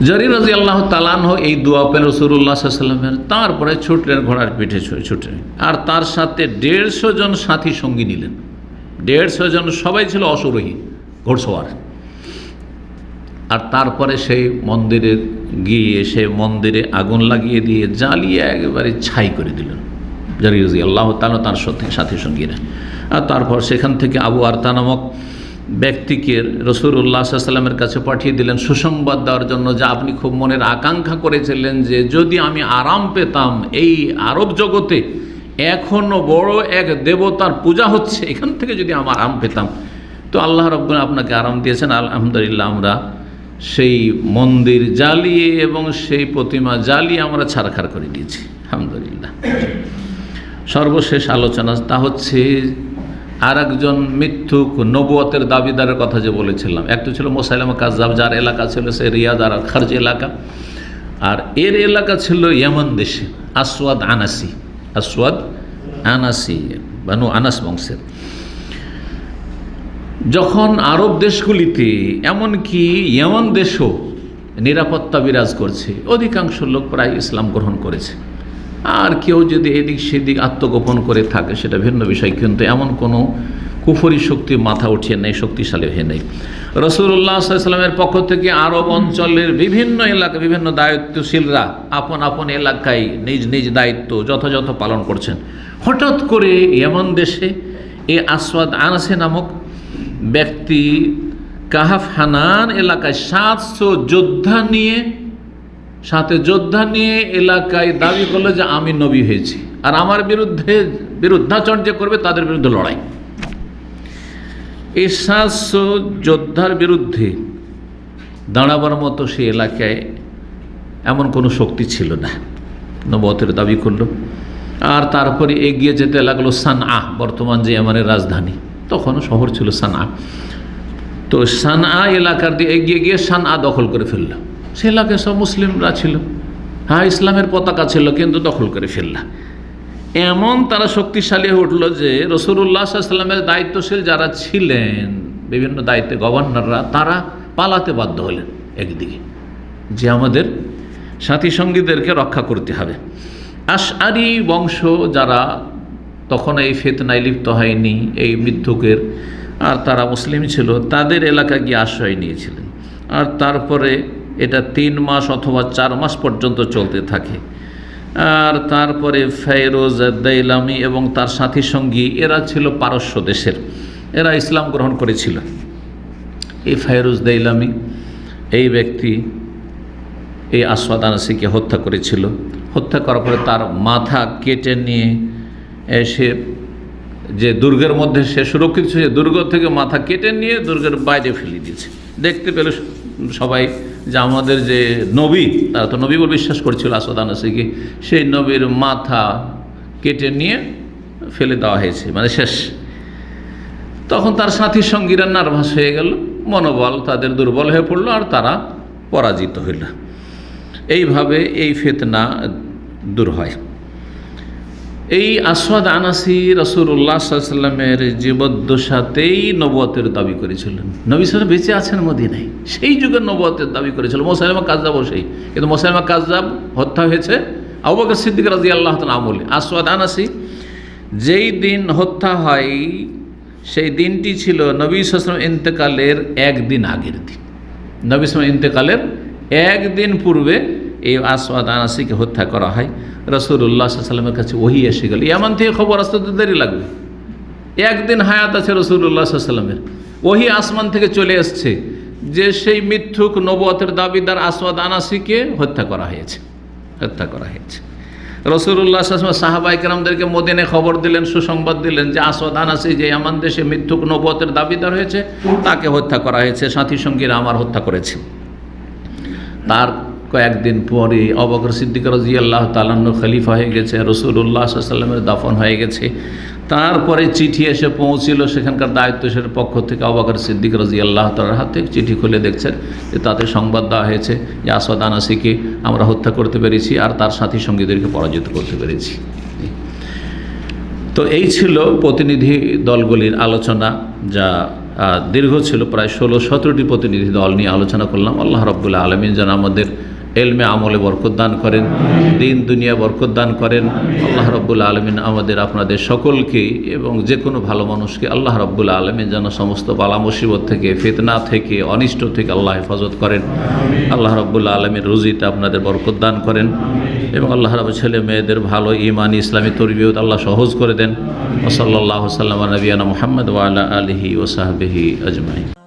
জারির রাদিয়াল্লাহু তাআলা আনহু এই দোয়া পেলেন রাসূলুল্লাহ সাল্লাল্লাহু আলাইহি ওয়াসাল্লামের। তারপরে ছুটলেন ঘোড়ার পিঠে ছুটে, আর তার সাথে 150 জন সাথী সঙ্গী নিলেন। 150 জন, সবাই ছিল অশ্বারোহী, ঘোড়সওয়ার। আর তারপরে সেই মন্দিরে গিয়ে সে মন্দিরে আগুন লাগিয়ে দিয়ে জ্বালিয়ে একেবারে ছাই করে দিলেন, জারির রাদিয়াল্লাহু তাআলা তার সাথী সঙ্গীরা। আর তারপর সেখান থেকে আবু আরতা নামক ব্যক্তিকে রাসূলুল্লাহ সাল্লাল্লাহু আলাইহি ওয়াসাল্লামের কাছে পাঠিয়ে দিলেন সুসংবাদ দেওয়ার জন্য, যে আপনি খুব মনের আকাঙ্ক্ষা করেছিলেন যে যদি আমি আরাম পেতাম এই আরব জগতে এখনও বড় এক দেবতার পূজা হচ্ছে, এখান থেকে যদি আমার আরাম পেতাম। তো আল্লাহ রাব্বুল আপনাকে আরাম দিয়েছেন, আলহামদুলিল্লাহ। আমরা সেই মন্দির জ্বালিয়ে এবং সেই প্রতিমা জ্বালিয়ে আমরা ছারখার করে দিয়েছি, আলহামদুলিল্লাহ। সর্বশেষ আলোচনা তা হচ্ছে আর একজন মিথ্যুক নবুয়তের দাবিদারের কথা যে বলেছিলাম। একটা ছিল মুসাইলামা কাযযাব, যার এলাকা ছিল সে রিয়াদ আর খারজ এলাকা, আর এর এলাকা ছিল ইয়েমেন দেশে, আসওয়াদ আনাসি বানু আনাস বংশের। যখন আরব দেশগুলিতে এমনকি ইয়েমেন দেশও নিরাপত্তা বিরাজ করছে, অধিকাংশ লোক প্রায় ইসলাম গ্রহণ করেছে। আর কেউ যদি এদিক সেদিক আত্মগোপন করে থাকে সেটা ভিন্ন বিষয়, কিন্তু এমন কোনো কুফরি শক্তি মাথা উঠিয়ে নেই, শক্তিশালী হয়ে নেই। রাসূলুল্লাহ সাল্লাল্লাহু আলাইহি ওয়াসাল্লামের পক্ষ থেকে আরব অঞ্চলের বিভিন্ন এলাকা, বিভিন্ন দায়িত্বশীলরা আপন আপন এলাকায় নিজ নিজ দায়িত্ব যথাযথ পালন করছেন। হঠাৎ করে ইয়েমেন দেশে এই আসওয়াদ আনাসি নামক ব্যক্তি কাহাফ হানান এলাকায় 700 যোদ্ধা নিয়ে এলাকায় দাবি করলো যে আমি নবী হয়েছি, আর আমার বিরুদ্ধাচরণ যে করবে তাদের বিরুদ্ধে লড়াই। এই 700 যোদ্ধার বিরুদ্ধে দাঁড়াবার মতো সেই এলাকায় এমন কোনো শক্তি ছিল না, নবুয়তের দাবি করলো। আর তারপরে এগিয়ে যেতে লাগলো সানআ, বর্তমান যে ইয়েমেনের রাজধানী, তখনও শহর ছিল সানআ। তো সানআ এলাকার দিয়ে এগিয়ে গিয়ে সানআ দখল করে ফেলল। সে এলাকায় সব মুসলিমরা ছিল, হ্যাঁ ইসলামের পতাকা ছিল, কিন্তু দখল করে ফেলল। এমন তারা শক্তিশালী হয়ে উঠল যে রাসূলুল্লাহ সাল্লাল্লাহু আলাইহি ওয়াসাল্লামের দায়িত্বশীল যারা ছিলেন, বিভিন্ন দায়িত্বে গভর্নররা, তারা পালাতে বাধ্য হলেন একদিকে, যে আমাদের সাথী সঙ্গীদেরকে রক্ষা করতে হবে। আশআরি বংশ যারা তখন এই ফিতনায় লিপ্ত হয়নি, এই মিথ্যুকের, আর তারা মুসলিম ছিল, তাদের এলাকা গিয়ে আশ্রয় নিয়েছিলেন। আর তারপরে এটা 3 মাস অথবা 4 মাস পর্যন্ত চলতে থাকে। আর তারপরে ফাইরোজ দাইলামি এবং তার সাথী সঙ্গী, এরা ছিল পারস্য দেশের, এরা ইসলাম গ্রহণ করেছিল। এই ফাইরোজ দাইলামি এই ব্যক্তি এই আসওয়াদ আনাসিকে হত্যা করেছিল। হত্যা করার পরে তার মাথা কেটে নিয়ে এসে যে দুর্গের মধ্যে সে সুরক্ষিত ছিল, দুর্গ থেকে মাথা কেটে নিয়ে দুর্গের বাইরে ফেলে দিয়েছে। দেখতে পেল সবাই যে আমাদের যে নবী, তারা তো নবী বলে বিশ্বাস করছিল আসওয়াদ আনাসিকে, সেই নবীর মাথা কেটে নিয়ে ফেলে দেওয়া হয়েছে, মানে শেষ। তখন তার সাথী সঙ্গীরা নার্ভাস হয়ে গেল, মনোবল তাদের দুর্বল হয়ে পড়লো, আর তারা পরাজিত হইল। এইভাবে এই ফিতনা দূর হয়। এই আসওয়াদ আনাসি রাসূলুল্লাহ সাল্লাল্লাহু আলাইহি ওয়াসাল্লামের জীবদ্দশাতেই নবুয়তের দাবি করেছিলেন। নবী সাল্লাল্লাহু আলাইহি ওয়াসাল্লাম বেঁচে আছেন মদিনায়, সেই যুগে নবুয়তের দাবি করেছিল। মুসাইলামা কাযযাবও সেই, কিন্তু মুসাইলামা কাযযাব হত্যা হয়েছে আবু বকর সিদ্দিক রাদিয়াল্লাহু তাআলা আমলে। আসওয়াদ আনাসি যেই দিন হত্যা হয় সেই দিনটি ছিল নবী সাল্লাল্লাহু আলাইহি ওয়াসাল্লাম ইন্তেকালের একদিন আগের দিন। নবী সাল্লাল্লাহু আলাইহি ওয়াসাল্লাম ইন্তেকালের একদিন পূর্বে এই আসওয়াদ আনাসিকে হত্যা করা হয়। রাসূলুল্লাহ সাল্লাল্লাহু আলাইহি ওয়াসাল্লামের কাছে ওহী এসে গেল। ইয়ামান থেকে খবর আসতে তো দেরি লাগবে, একদিন হায়াত আছে রাসূলুল্লাহ সাল্লাল্লাহু আলাইহি ওয়াসাল্লামের। ওহী আসমান থেকে চলে এসছে যে সেই মিথ্যুক নবুয়তের দাবিদার আসওয়াদ আনাসিকে হত্যা করা হয়েছে। রাসূলুল্লাহ সাল্লাল্লাহু আলাইহি ওয়াসাল্লাম সাহাবায়ে কেরামদেরকে মদিনায় খবর দিলেন, সুসংবাদ দিলেন যে আসওয়াদ আনাসি যে ইয়ামান দেশে মিথ্যুক নবুয়তের দাবিদার হয়েছে, তাকে হত্যা করা হয়েছে, সাথী সঙ্গীরা আমার হত্যা করেছে। তার কয়েকদিন পরে আবু বকর সিদ্দিক রাদিয়াল্লাহু তাআলা আনহু খলিফা হয়ে গেছে, রাসূলুল্লাহ সাল্লাল্লাহু আলাইহি ওয়াসাল্লামের দাফন হয়ে গেছে। তারপরে চিঠি এসে পৌঁছিল সেখানকার দায়িত্বশীলের পক্ষ থেকে আবু বকর সিদ্দিক রাদিয়াল্লাহু তাআলার হাতে। চিঠি খুলে দেখছেন যে তাতে সংবাদ দেওয়া হয়েছে যে আসওয়াদ আনাসিকে আমরা হত্যা করতে পেরেছি আর তার সাথী সঙ্গীদেরকে পরাজিত করতে পেরেছি। তো এই ছিল প্রতিনিধি দলগুলির আলোচনা, যা দীর্ঘ ছিল, প্রায় 16-17টি প্রতিনিধি দল নিয়ে আলোচনা করলাম। আল্লাহ রাব্বুল আলামিন যেন আমাদের এলমে আমলে বরকত দান করেন, দিন দুনিয়া বরকত দান করেন। আল্লাহ রাব্বুল আলামিন আমাদের আপনাদের সকলকে এবং যে কোনো ভালো মানুষকে আল্লাহ রাব্বুল আলামিন যেন সমস্ত বালা মুসিবত থেকে, ফিতনা থেকে, অনিষ্ট থেকে আল্লাহ হেফাজত করেন। আল্লাহ রাব্বুল আলামিন রুজিতে আপনাদের বরকত দান করেন এবং আল্লাহ রাব্বুল ছেলে মেয়েদের ভালো ঈমানি ইসলামী তরবিয়ত আল্লাহ সহজ করে দেন। ওয়া সাল্লাল্লাহু সাল্লাম আলা নবিয়ানা মুহাম্মদ ওয়া আলা আলিহি ওয়া সাহবিহি আজমাইন।